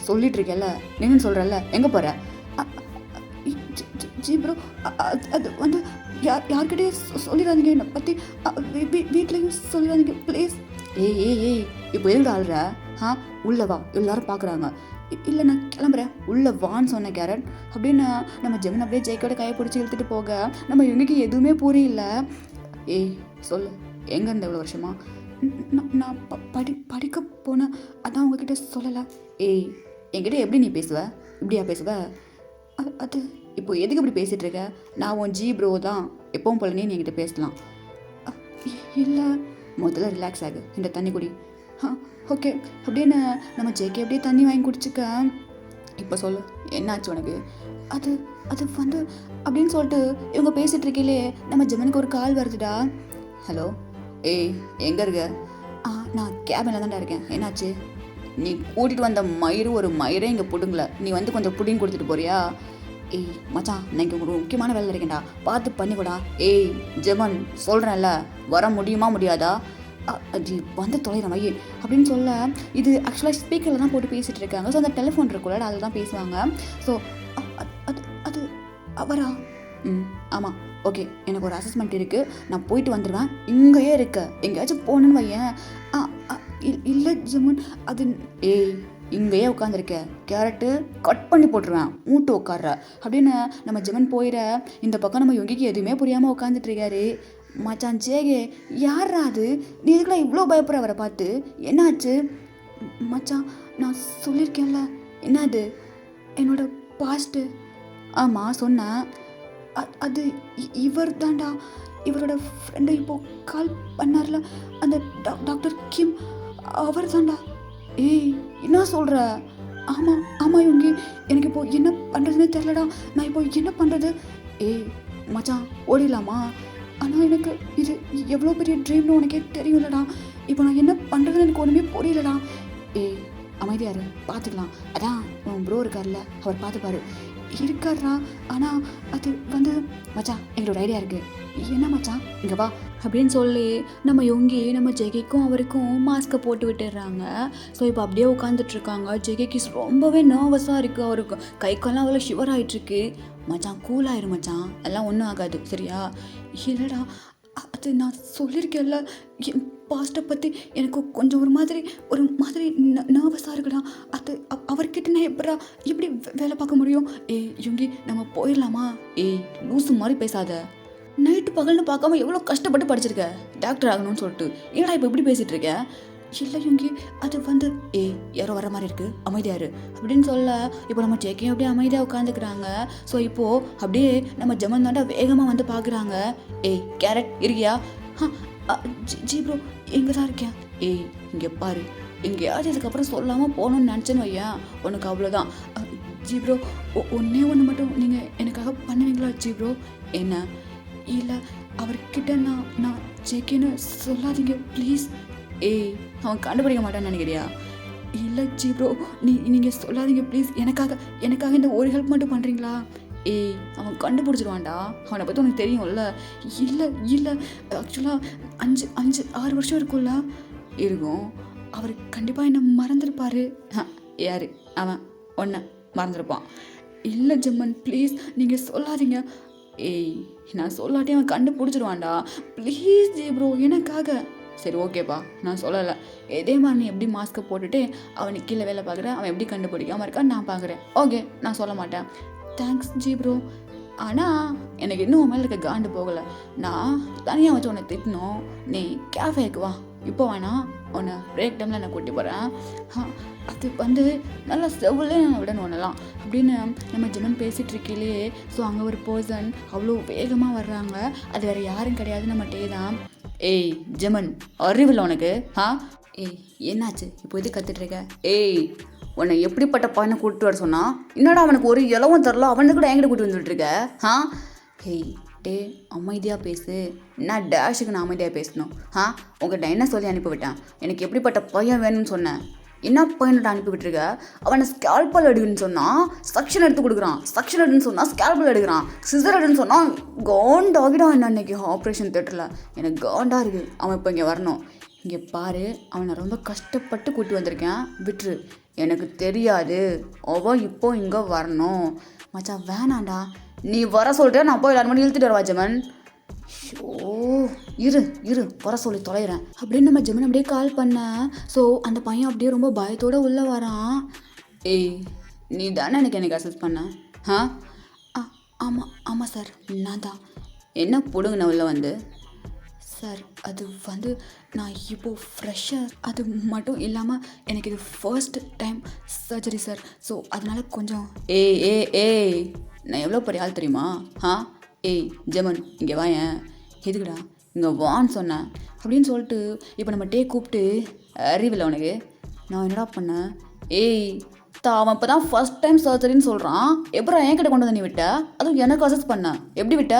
சொல்லிட்டு இருக்கேல்ல, நின்னு சொல்கிறல்ல, எங்கே போகிற? ஜி ப்ரோ, அது வந்து யார்கிட்டயே சொல்லிடாதீங்க, என்னை பற்றி வீட்லேயும் சொல்லிடாதீங்க ப்ளீஸ். ஏய் இப்போ எதுக்கு ஆள்ற? உள்ளே வா, எல்லாரும் பார்க்குறாங்க. இல்லை நான் கிளம்புறேன், உள்ளே வான்னு சொன்ன கேரட் அப்படின்னு நம்ம ஜெமன் அப்படியே ஜெய்கோட கையை பிடிச்சி இழுத்துட்டு போக, நம்ம இவங்களுக்கு எதுவுமே புரியல. ஏய் சொல்லு, எங்கே இருந்த இவ்வளோ வருஷமா? நான் படிக்க போனேன், அதான் உங்ககிட்ட சொல்லலை. ஏய் என்கிட்ட எப்படி நீ பேசுவ? இப்படியா பேசுவ? அது இப்போ எதுக்கு இப்படி பேசிகிட்டு இருக்க? நான் உன் ஜி ப்ரோ தான், எப்பவும் போல நீ என்கிட்ட பேசலாம். இல்லை முதல்ல ரிலாக்ஸ் ஆகு, இந்த தண்ணி குடி. ஓகே அப்படின்னு நம்ம ஜேகே அப்படியே தண்ணி வாங்கி குடிச்சிக்க. இப்போ சொல்லு என்னாச்சு உனக்கு? அது அது வந்து அப்படின்னு சொல்லிட்டு இவங்க பேசிகிட்டு இருக்கையிலே நம்ம ஜெமனுக்கு ஒரு கால் வருதுடா. ஹலோ, ஏய் எங்கே இருக்க? நான் கேபினில் தான்டா இருக்கேன், என்னாச்சு? நீ கூட்டிகிட்டு வந்த ஒரு மயிரே இங்கே பிடுங்கல, நீ வந்து கொஞ்சம் புடிங்க கொடுத்துட்டு போறியா? ஏய் மச்சான், நான் இங்கே ஒரு முக்கியமான வேலை இருக்கேன்டா, பார்த்து பண்ணிக்கூடா. ஏய் ஜெமன் சொல்கிறேன்ல, வர முடியுமா முடியாதா? அது வந்து தொலைகிற வை அப்படின்னு சொல்ல, இது ஆக்சுவலாக ஸ்பீக்கரில் தான் போட்டு பேசிகிட்டு இருக்காங்க. ஸோ அந்த டெலிஃபோன் இருக்குல்ல, அதில் தான் பேசுவாங்க. ஸோ அது அது அவரா? ஆமாம் ஓகே, எனக்கு ஒரு அசஸ்மெண்ட் இருக்குது, நான் போயிட்டு வந்துடுவேன், இங்கேயே இருக்க, எங்கேயாச்சும் போகணுன்னு வையேன். இல்லை ஜெமன் அது ஏய் இங்கேயே உட்காந்துருக்க, கேரட்டு கட் பண்ணி போட்டுருவேன், மூட்டு உட்கார்ற அப்படின்னு நம்ம ஜெமன் போயிட. இந்த பக்கம் நம்ம யோகிக்கு எதுவுமே புரியாமல் உட்காந்துட்டு இருக்காரு. மச்சான் ஜேகே யாரா அது? நீ இதுக்கெல்லாம் இவ்வளோ பயப்படுற அவரை பார்த்து, என்னாச்சு? மச்சான் நான் சொல்லியிருக்கேன்ல, என்னது என்னோட பாஸ்ட்டு. ஆமாம் சொன்னேன், அது இவர் தான்டா, இவரோட ஃப்ரெண்டு இப்போது கால் பண்ணார்ல, அந்த டாக்டர் கிம், அவர் தான்டா. ஏய் என்ன சொல்கிற? ஆமாம் இவங்க, எனக்கு இப்போது என்ன பண்ணுறதுனே தெரிலடா, நான் இப்போ என்ன பண்ணுறது? ஏய் மச்சான் ஓடிடலாமா? ஆனால் எனக்கு இது எவ்வளோ பெரிய ட்ரீம்னு உனக்கே தெரியும்லடா, இப்போ நான் என்ன பண்ணுறதுன்னு எனக்கு ஒன்றுமே புரியலடா. ஏய் அமைதியாரு, பார்த்துக்கலாம், அதான் உன் ப்ரோ இருக்கார்ல, அவர் பார்த்துப்பாரு. இருக்காரா? ஆனால் அது வந்து மச்சான் எங்களோட ஐடியா இருக்குது. என்ன மச்சான், இங்கே வா அப்படின்னு சொல்லி நம்ம யோங்கி நம்ம ஜெகிக்கும் அவருக்கும் மாஸ்க்கை போட்டு விட்டுடுறாங்க. ஸோ இப்போ அப்படியே உட்காந்துட்ருக்காங்க. ஜெகிக்கு ரொம்பவே நர்வஸாக இருக்குது, அவருக்கு கை கால்லாம் அவ்வளோ ஷிவர் ஆகிட்டுருக்கு. மச்சான் கூலாயிரும் மச்சான், எல்லாம் ஒன்றும் ஆகாது சரியா? இல்லைடா, அது நான் சொல்லியிருக்கேன்ல, என் பாஸ்ட்டை பற்றி எனக்கு கொஞ்சம் ஒரு மாதிரி நர்வஸாக இருக்குடா. அது அவர்கிட்ட நான் எப்படி வேலை பார்க்க முடியும்? ஏய் யுங்கி நம்ம போயிடலாமா? ஏய் லூசு மாதிரி பேசாத, நைட்டு பகல்னு பார்க்காம எவ்வளோ கஷ்டப்பட்டு படிச்சிருக்க டாக்டர் ஆகணும்னு சொல்லிட்டு, ஏடா இப்போ இப்படி பேசிகிட்டு இருக்கேன்? இல்லை யுங்கி அது வந்து யாரோ வர மாதிரி இருக்குது, அமைதியாரு அப்படின்னு சொல்ல, இப்போ நம்ம ஜேக்கையும் அப்படியே அமைதியாக உட்காந்துக்கிறாங்க. ஸோ இப்போது அப்படியே நம்ம ஜெமன் தாண்டா வேகமாக வந்து பார்க்குறாங்க. ஏய் கேரட் இருக்கியா? ஜி ப்ரோ எங்கே தான் இருக்கேன். ஏய் இங்கே பாரு, எங்கேயாச்சும் இதுக்கப்புறம் சொல்லாமல் போகணுன்னு நினச்சேன்னு வையேன், உனக்கு அவ்வளோதான். ஜி ப்ரோ ஒன்றே ஒன்று மட்டும் நீங்கள் எனக்காக பண்ணுவீங்களா ஜி ப்ரோ? என்ன? இல்லை அவர்கிட்ட நான் ஜேக்கேன்னு சொல்லாதீங்க ப்ளீஸ். ஏய் அவன் கண்டுபிடிக்க மாட்டான்னு நினைக்கிறியா? இல்லை ஜி ப்ரோ, நீங்கள் சொல்லாதீங்க ப்ளீஸ், எனக்காக இந்த ஒரு ஹெல்ப் மட்டும் பண்ணுறீங்களா? ஏய் அவன் கண்டுபிடிச்சிடுவான்டா, அவனை பற்றி உனக்கு தெரியும்ல. இல்லை ஆக்சுவலாக 5-6 வருஷம் இருக்கும்ல. இருக்கும். அவர் கண்டிப்பாக என்னை மறந்துருப்பாரு. யார் அவன்? ஒன்றை மறந்துருப்பான். இல்லை ஜெமன் ப்ளீஸ் நீங்கள் சொல்லாதீங்க. ஏய் நான் சொல்லாட்டே அவன் கண்டுபிடிச்சிடுவான்டா. ப்ளீஸ் ஜி ப்ரோ எனக்காக. சரி ஓகேப்பா நான் சொல்லலை. இதே மாதிரி நீ எப்படி மாஸ்க்கை போட்டுட்டு அவனுக்கு கீழே வேலை பார்க்குறேன், அவன் எப்படி கண்டுபிடிக்காமல் இருக்கான்னு நான் பார்க்குறேன். ஓகே நான் சொல்ல மாட்டேன். Thanks G bro. ஆனால் எனக்கு இன்னும் மேலே இருக்க காண்டு போகலை. நான் தனியாக வச்சு உன்னை திட்டணும். நீ கேஃபேக்கு வா இப்போ வேணாம், உன்னை பிரேக் டைமில் நான் கூட்டி போகிறேன். அது நல்லா செவ்விலே நான் விடணும் ஒன்றலாம் அப்படின்னு நம்ம ஜெமன் பேசிகிட்டு இருக்கையிலே. ஸோ அங்கே ஒரு பர்சன் அவ்வளோ வேகமாக வர்றாங்க. அது வேறு யாரும் கிடையாது, நம்ம டே தான். ஏய் ஜெமன் அறிவில்லை உனக்கு? ஏய் என்னாச்சு இப்போ இது கற்றுட்ருக்க? ஏய் உன்னை எப்படிப்பட்ட பையனை கூப்பிட்டு வர சொன்னா? என்னடா அவனுக்கு ஒரு இலவும் தரல, அவனுக்கு கூட என்கிட்ட கூப்பிட்டு வந்துட்டுருக்க? ஹேய் டே அமைதியாக பேசு. நான் டேஷுக்கு நான் அமைதியாக பேசணும். உங்கள்கிட்ட என்ன சொல்லி அனுப்பிவிட்டேன்? எனக்கு எப்படிப்பட்ட பையன் வேணும்னு சொன்னேன். என்ன பையன்கிட்ட அனுப்பிவிட்டுருக்க? அவனை ஸ்கேல்பல் எடுக்குன்னு சொன்னால் செக்ஷன் எடுத்து கொடுக்குறான், செக்ஷன் எடுன்னு சொன்னால் ஸ்கேல்பல் எடுக்கிறான், சிசர் எடுன்னு சொன்னால் காண்டாகிடும். என்ன அன்றைக்கி ஆப்ரேஷன் தேட்டரில் எனக்கு காண்டாக இருக்குது. அவன் இப்போ இங்கே வரணும். இங்கே பாரு, அவனை ரொம்ப கஷ்டப்பட்டு கூட்டி வந்திருக்கேன், விட்டுரு. எனக்கு தெரியாது, அவன் இப்போ இங்கே வரணும். மச்சான் வேணாண்டா, நீ வர சொல்லிட்டு நான் போய் எல்லாரும் மணி இழுத்துட்டு வரவா ஜெமன்? ஷோ இரு வர சொல்லி தொலைகிறேன் அப்படின்னு நம்ம ஜெமன் அப்படியே கால் பண்ணேன். ஸோ அந்த பையன் அப்படியே ரொம்ப பயத்தோடு உள்ளே வரான். ஏய் நீ தானே எனக்கு அசஸ் பண்ண? ஆமாம் சார் நான் தான். என்ன பிடுங்கண்ண உள்ள வந்து? சார் அது நான் இப்போது ஃப்ரெஷ்ஷாக, அது மட்டும் இல்லாமல் எனக்கு இது first time surgery sir. So அதனால் கொஞ்சம் ஏய் நான் எவ்வளோ பெரிய ஆள் தெரியுமா? ஏய் ஜெமன் இங்கே வாயேன். எதுக்குடா இங்கே வான்னு சொன்னேன் அப்படின்னு சொல்லிட்டு இப்போ நம்ம டே கூப்பிட்டு, அறிவில்லை உனக்கு? நான் என்னடா பண்ணேன்? ஏய் அவன் இப்போ தான் ஃபர்ஸ்ட் டைம் சர்ஜரின்னு சொல்கிறான். எப்பறம் என்கிட்ட கொண்டு வந்து நீ விட்ட? அதுவும் எனக்கு அசஸ் பண்ண எப்படி விட்ட?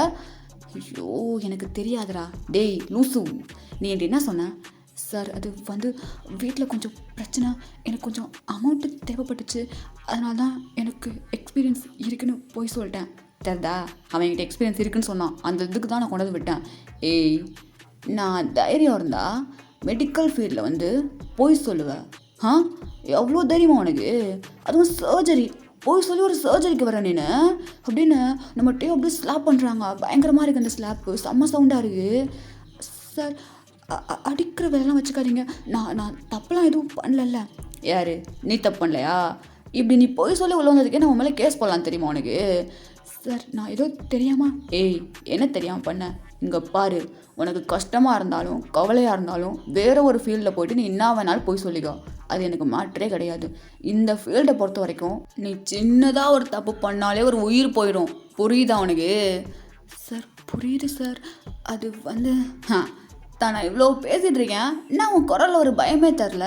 ஐயோ எனக்கு தெரியாதுடா. டேய் லூசு, நீ என்கிட்ட என்ன சொன்ன? சார் அது வீட்டில் கொஞ்சம் பிரச்சனை, எனக்கு கொஞ்சம் அமௌண்ட்டு தேவைப்பட்டுச்சு, அதனால தான் எனக்கு எக்ஸ்பீரியன்ஸ் இருக்குன்னு போய் சொல்லிட்டேன். தெரிதா, அவன் என்கிட்ட எக்ஸ்பீரியன்ஸ் இருக்குன்னு சொன்னான், அந்த இதுக்கு தான் நான் கொண்டு வந்து விட்டேன். ஏய் நான் தைரியம் இருந்தா மெடிக்கல் ஃபீல்டில் போய் சொல்லுவேன். எவ்வளோ தைரியமா உனக்கு? அதுவும் சர்ஜரி, போய் சொல்லி ஒரு சர்ஜரிக்கு வர நீனு அப்படின்னு நம்ம டே அப்படியே ஸ்லாப் பண்ணுறாங்க. பயங்கரமாக இருக்குது அந்த ஸ்லாப்பு, செம்ம சவுண்டாக இருக்குது. சார் அடிக்கிற வேலைலாம் வச்சுக்காதீங்க, நான் தப்பெல்லாம் எதுவும் பண்ணல. யார் நீ தப்பு பண்ணலையா? இப்படி நீ போய் சொல்லி உள்ள வந்ததுக்கே நம்ம மேலே கேஸ் போடலாம் தெரியுமா உனக்கு? சார் நான் ஏதோ தெரியாமல். ஏய் என்ன தெரியாமல் பண்ண? இங்கே பாரு, உனக்கு கஷ்டமாக இருந்தாலும் கவலையாக இருந்தாலும் வேறு ஒரு ஃபீல்டில் போய்ட்டு நீ என்ன வேணாலும் போய் சொல்லிக்கோ, அது எனக்கு மாற்றே கிடையாது. இந்த ஃபீல்டை பொறுத்த வரைக்கும் நீ சின்னதாக ஒரு தப்பு பண்ணாலே ஒரு உயிர் போயிடும், புரியுதா உனக்கு? சார் புரியுது சார். அது தான் நான் இவ்வளோ பேசிகிட்டு இருக்கேன், நான் உன் குரலில் ஒரு பயமே தரல.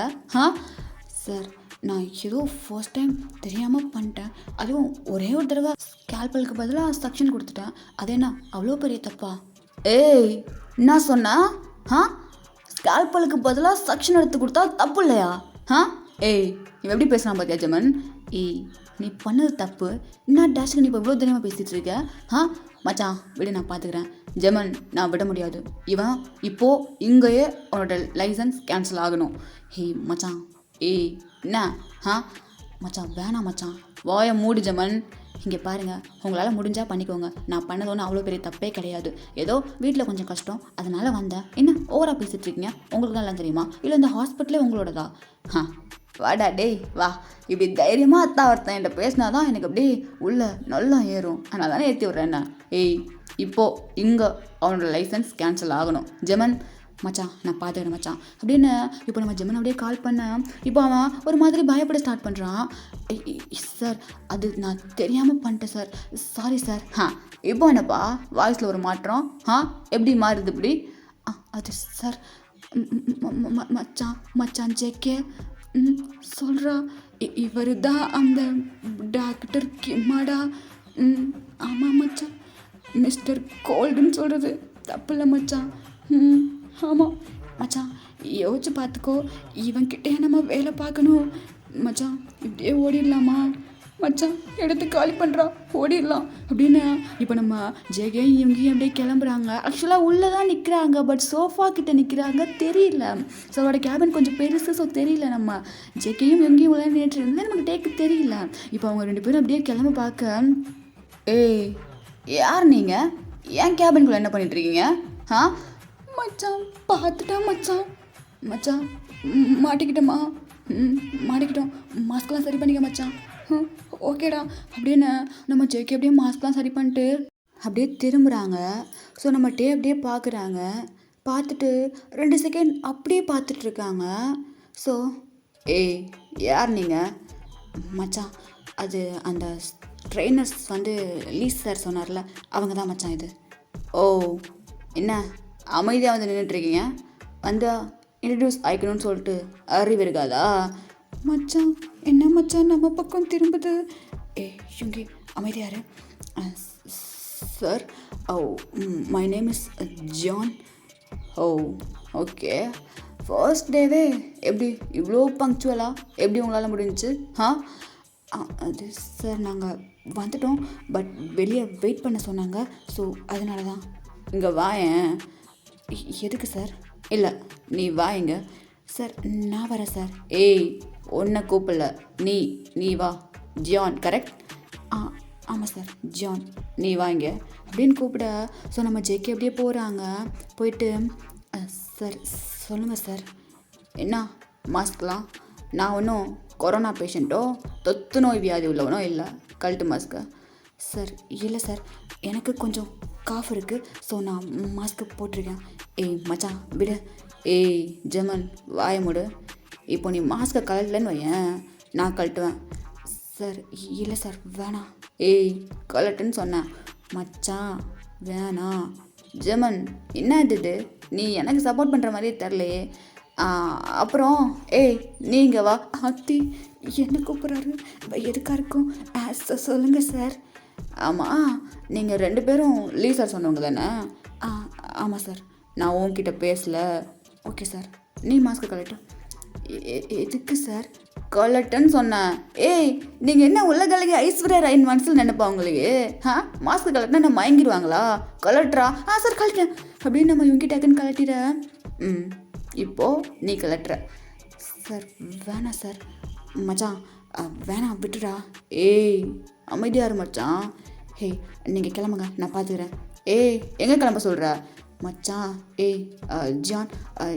சார் நான் ஏதோ ஃபர்ஸ்ட் டைம் தெரியாமல் பண்ணிட்டேன், அதுவும் ஒரே ஒரு தடவை ஸ்கேல்பலுக்கு பதிலாக செக்ஷன் கொடுத்துட்டேன், அது என்ன அவ்வளோ பெரிய தப்பா? ஏய் என்ன சொன்னா? ஸ்கேல்பலுக்கு பதிலாக செக்ஷன் எடுத்து கொடுத்தா தப்பு இல்லையா? ஏய் இவன் எப்படி பேசுகிறான் பார்த்தியா ஜெமன்? ஏய் நீ பண்ணது தப்பு, என்ன டேஷுக்கு நீ இப்போ இவ்வளோ தைரியமாக பேசிகிட்டு இருக்க? மச்சான் விடு, நான் பார்த்துக்கிறேன். ஜெமன் நான் விட முடியாது, இவன் இப்போது இங்கேயே அவனோட லைசன்ஸ் கேன்சல் ஆகணும். ஏய் மச்சான், ஏய் என்ன? மச்சான் வேணாம் மச்சான், வாயை மூடு ஜெமன். இங்கே பாருங்கள், உங்களால் முடிஞ்சால் பண்ணிக்கோங்க, நான் பண்ணது ஒன்றும் அவ்வளோ பெரிய தப்பே கிடையாது, ஏதோ வீட்டில் கொஞ்சம் கஷ்டம் அதனால் வந்தேன். என்ன ஓவராக பேசிகிட்டு இருக்கீங்க? உங்களுக்கு எல்லாம் தெரியுமா? இல்லை இந்த ஹாஸ்பிட்டலே உங்களோடதா? வாடா டேய் வா, இப்படி தைரியமாக ஒருத்தன் என்கிட்ட பேசினா தான் எனக்கு அப்படியே உள்ள நல்லா ஏறும், அதனால தானே ஏற்றி விட்றேன் என்ன. ஏய் இப்போது இங்கே அவனோட லைசன்ஸ் கேன்சல் ஆகணும். ஜெமன் மச்சான் நான் பார்த்துக்கிறேன் மச்சான் அப்படின்னு இப்போ நம்ம ஜெமன் அப்படியே கால் பண்ணேன். இப்போ அவன் ஒரு மாதிரி பயப்பட ஸ்டார்ட் பண்ணுறான். சார் அது நான் தெரியாமல் பண்ணிட்டேன் சார், சாரி சார். இப்போ என்னப்பா வாய்ஸில் ஒரு மாற்றம்? எப்படி மாறுது இப்படி? அது சார் மச்சான் ஜெக்கே சொல்கிறா, இவர் தான் அந்த டாக்டர் கிம்மாடா. ஆமாம் மச்சான், மிஸ்டர் கோல்டுன்னு சொல்கிறது தப்பு இல்லை மச்சான். ஆமாம் மச்சான், யோசிச்சு பார்த்துக்கோ, இவன்கிட்டே நம்ம வேலை பார்க்கணும் மச்சான், இப்படியே ஓடிடலாமா? மச்சான் எடுத்து காலி பண்ணுறா, ஓடிடலாம் அப்படின்னு. இப்போ நம்ம ஜெகே இவங்கேயும் அப்படியே கிளம்புறாங்க. ஆக்சுவலாக உள்ளே தான் நிற்கிறாங்க, பட் சோஃபா கிட்ட நிற்கிறாங்க, தெரியல. ஸோ அவரோட கேபின் கொஞ்சம் பெருசு, ஸோ தெரியல. நம்ம ஜெகேயும் இவங்கேயும் உள்ள நின்றுட்டு இருந்தால் நமக்கு டேக்கு தெரியல. இப்போ அவங்க 2 பேரும் அப்படியே கிளம்ப பார்க்க, ஏய் யார் நீங்கள், ஏன் கேபின்குள்ளே என்ன பண்ணிட்டுருக்கீங்க? ஆ மச்சான் பார்த்துட்டா மச்சான். மச்சான் மாட்டிக்கிட்டோமா? மாட்டிக்கிட்டோம். மாஸ்க்லாம் சரி பண்ணிக்க மச்சான். ஓகேடா அப்படின்னு நம்ம ஜெய்க்கு அப்படியே மாஸ்க்லாம் சரி பண்ணிட்டு அப்படியே திரும்புகிறாங்க. ஸோ நம்ம அப்படியே பார்க்குறாங்க. பார்த்துட்டு 2 செகண்ட் அப்படியே பார்த்துட்ருக்காங்க. ஸோ ஏய் யார் நீங்கள்? மச்சான் அது அந்த ட்ரெயினர்ஸ் வந்து லீஸ் சார் சொன்னார்ல, அவங்க தான் மச்சான் இது. ஓ என்ன அமைதியாக வந்து நின்றுட்டுருக்கீங்க, வந்து இன்ட்ரடியூஸ் ஆகிக்கணும்னு சொல்லிட்டு அறிவு இருக்காதா? மச்சான் என்ன மச்சான் நம்ம பக்கம் திரும்புது. யுங்கி அமைதியாரு. Sir oh my name is John. Oh okay, first டேவே எப்படி இவ்வளோ பங்க்சுவலாக எப்படி உங்களால் முடிஞ்சிச்சு? அது சார் நாங்கள் வந்துட்டோம், பட் வெளியே வெயிட் பண்ண சொன்னாங்க, ஸோ அதனால தான். இங்கே வாயேன். எதுக்கு சார்? இல்லை நீ வாங்க சார். நான் வரேன் சார். ஏய் ஒன்றை கூப்பிடல, நீ வா. John correct? ஆமாம் சார் ஜான், நீ வாங்க அப்படின்னு கூப்பிட. ஸோ நம்ம ஜெய்க்கு அப்படியே போகிறாங்க. போயிட்டு சார் சொல்லுங்கள் சார், என்ன மாஸ்க்லாம்? நான் ஒன்றும் கொரோனா பேஷண்ட்டோ தொத்து நோய் வியாதி உள்ளவனோ இல்லை, கழட்டு மாஸ்க்கு. சார் இல்லை சார், எனக்கு கொஞ்சம் காஃப் இருக்குது, ஸோ நான் மாஸ்க்கு போட்டிருக்கேன். ஏய் மச்சான் விடு. ஏய் ஜெமன் வாய மூடு. இப்போ நீ மாஸ்க்கை கழட்டலன்னு வையேன், நான் கழட்டுவேன். சார் இல்லை சார் வேணாம். ஏய் கழட்டுன்னு சொன்னேன். மச்சான் வேணாம். ஜெமன் என்ன இது, நீ எனக்கு சப்போர்ட் பண்ணுற மாதிரியே தரலையே. அப்புறம் ஏய் நீங்கள் வா. அத்தி என்ன கூப்பிட்றாரு, எதுக்காக இருக்கும்? சொல்லுங்கள் சார். ஆமாம் நீங்கள் 2 பேரும் லீவ் சார் சொன்னவங்க தானே? ஆமாம் சார், நான் உன்கிட்ட பேசல. ஓகே சார், நீ மாஸ்க்கு கலட்டு. எதுக்கு சார்? கலட்டுன்னு சொன்னேன். ஏய் நீங்கள் என்ன உலகளகி ஐஸ்வர்யா ராயின் மனசில் நினைப்பா உங்களுக்கு? மாஸ்க்கு கலட்டினா என்ன மயங்கிடுவாங்களா? கலட்டுறா. சார் கலட்டேன் அப்படின்னு நம்ம இவங்க டக்குன்னு கலட்டிட. இப்போது நீ கலட்டுற. சார் வேணாம் சார். மச்சான் வேணாம் விட்டுடா. ஏய் அமைதியாரு மச்சான். ஹே நீங்கள் கிளம்புங்க, நான் பார்த்துக்கிறேன். ஏய் எங்கே கிளம்ப சொல்கிற? மச்சான் ஏய் ஜான்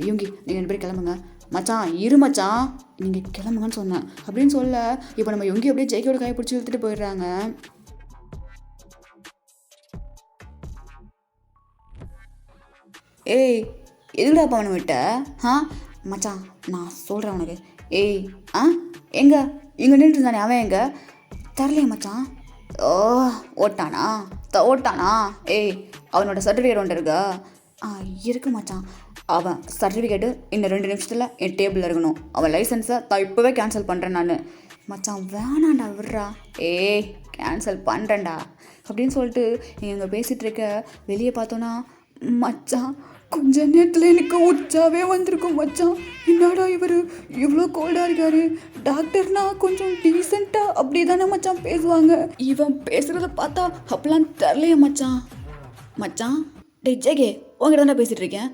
யுங்கி நீங்கள் 2 பேரும் கிளம்புங்க. மச்சான் இரு மச்சான், நீங்கள் கிளம்புங்கன்னு சொன்னேன் அப்படின்னு சொல்ல. இப்போ நம்ம யுங்கி அப்படியே ஜெய்கியோட கையை பிடிச்சி இழுத்துட்டு போயிடுறாங்க. ஏய் எதுக்குடா பவனை விட்ட? மச்சான் நான் சொல்கிறேன் உனக்கு. ஏய் எங்கே இங்கே நின்றுட்டு தானே அவன், எங்கே தரலையே மச்சான்? ஓட்டானா? ஏய் அவனோட சர்டிஃபிகேட் ஒன்று இருக்கா? இருக்கு மச்சான். அவன் சர்டிஃபிகேட்டு இன்னும் 2 நிமிஷத்தில் என் டேபிளில் இருக்கணும். அவன் லைசன்ஸை இப்போவே கேன்சல் பண்ணுறேன் நான். மச்சான் வேணாண்டா விட்றா. ஏய் கேன்சல் பண்ணுறேன்டா அப்படின்னு சொல்லிட்டு இங்கே பேசிகிட்டு இருக்க. வெளியே பார்த்தோன்னா மச்சான் கொஞ்ச நேரத்தில் எனக்கு உச்சாவே வந்திருக்கும். மச்சான் என்னடா இவர் இவ்வளோ கோல்டாக இருக்காரு, டாக்டர்னா கொஞ்சம் டீசெண்டாக அப்படி தானே மச்சான் பேசுவாங்க, இவன் பேசுகிறத பார்த்தா அப்பெல்லாம் தரலையே மச்சான். மச்சான் டே ஜெகே உங்ககிட்ட தானே பேசிகிட்டு இருக்கேன்.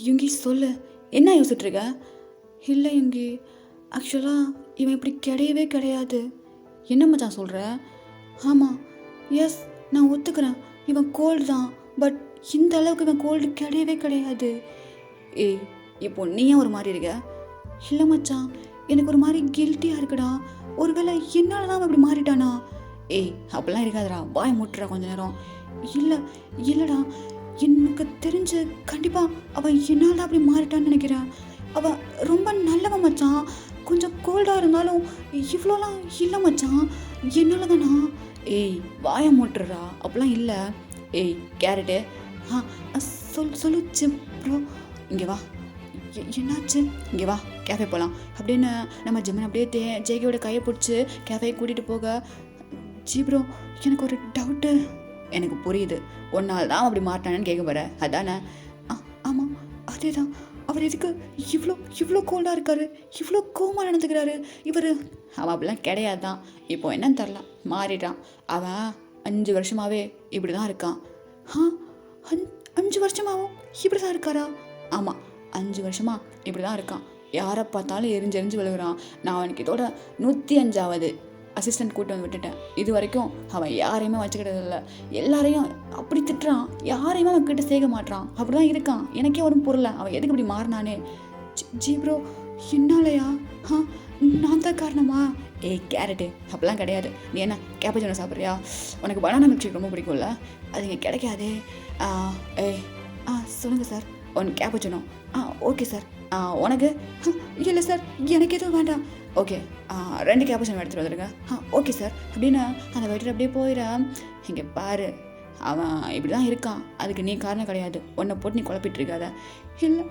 யுங்கி சொல்லு, என்ன யோசிச்சுட்டு இருக்க? இல்லை யுங்கி, ஆக்சுவலாக இவன் இப்படி கிடையவே கிடையாது. என்ன மச்சான் சொல்கிற? ஆமாம் எஸ் நான் ஒத்துக்கிறேன், இவன் கோல்டு தான், பட் இந்த அளவுக்கு இவன் கோல்டு கிடையவே கிடையாது. ஏய் இப்போ நீயே ஒரு மாதிரி இருக்க? இல்லை மச்சான் எனக்கு ஒரு மாதிரி கில்ட்டியாக இருக்குடா, ஒருவேளை என்னால் தான் அவன் இப்படி மாறிட்டானா? ஏய் அப்படிலாம் இருக்காதுடா, வாய் மூட்டுறா கொஞ்ச நேரம். இல்லைடா எனக்கு தெரிஞ்சு கண்டிப்பாக அவன் என்னால் தான் அப்படி மாறிட்டான்னு நினைக்கிறேன். அவன் ரொம்ப நல்லவன் மச்சான், கொஞ்சம் கோல்டாக இருந்தாலும் இவ்வளோலாம் இல்லை மச்சான், என்னால் தானா? ஏய் வாயை மூட்டுறா, அப்படிலாம் இல்லை. ஏய் கேரட்டு சொல்லுச்சு ப்ரோ, இங்கே வா. என்னாச்சு? இங்கே வா கேஃபே போகலாம் அப்படின்னு நம்ம ஜெமன் அப்படியே ஜேகேயோட கையை பிடிச்சி கேஃபே கூட்டிகிட்டு போக. ஜி ப்ரோ எனக்கு ஒரு டவுட்டு. எனக்கு புரியுது, 1 நாள் தான் அப்படி மாட்டானேன்னு கேட்க போகிற அதானே? ஆமாம் அதே தான். அவர் எதுக்கு இவ்வளோ இவ்வளோ கோல்டாக இருக்காரு, இவ்வளோ கோவமாக நடந்துக்கிறாரு இவர்? அவன் அப்படிலாம் கிடையாது தான். இப்போ என்னன்னு தெரில, மாறிட்டான். அவன் 5 வருஷமாகவே இப்படி தான் இருக்கான். ஆ 5 வருஷமாகவும் இப்படி தான் இருக்காரா? ஆமாம், 5 வருஷமாக இப்படி தான் இருக்கான். யாரை பார்த்தாலும் எரிஞ்சு விழுகிறான். நான் அவனுக்கு இதோட 105வது அசிஸ்டன்ட் கூட்டு வந்து விட்டுட்டேன். இது வரைக்கும் அவன் யாரையுமே வச்சுக்கிட்டது இல்லை. எல்லாரையும் அப்படி திட்டுறான், யாரையுமே அவன் கிட்ட சேர்க்க மாட்டான். அப்படி தான் இருக்கான். எனக்கே ஒரு பொருளை அவன் எதுக்கு இப்படி மாறினானே. G bro, என்னாலயா? நான் தான் காரணமா? ஏய் கேரட்டு, அப்படிலாம் கிடையாது. நீ என்ன கேப்பச்சினோ சாப்பிட்றியா? உனக்கு பனானா மில்க் ஷேக் ரொம்ப பிடிக்கும்ல, அது இங்கே கிடைக்காதே. ஏய் சொல்லுங்கள் சார், உனக்கு கேப்பச்சினோ? Okay sir. உனக்கு? இல்லை சார், எனக்கு எதுவும் வேண்டாம். ஓகே, 2 கேப்பச்சினோ எடுத்துகிட்டு வந்துடுங்க. ஓகே சார் அப்படின்னு அந்த வெயிட்டர் அப்படியே போயிட. இங்கே பாரு, அவன் இப்படி தான் இருக்கான், அதுக்கு நீ காரணம் கிடையாது. உன்னை போட்டு நீ குழப்பிட்டு இருக்காத. இல்லை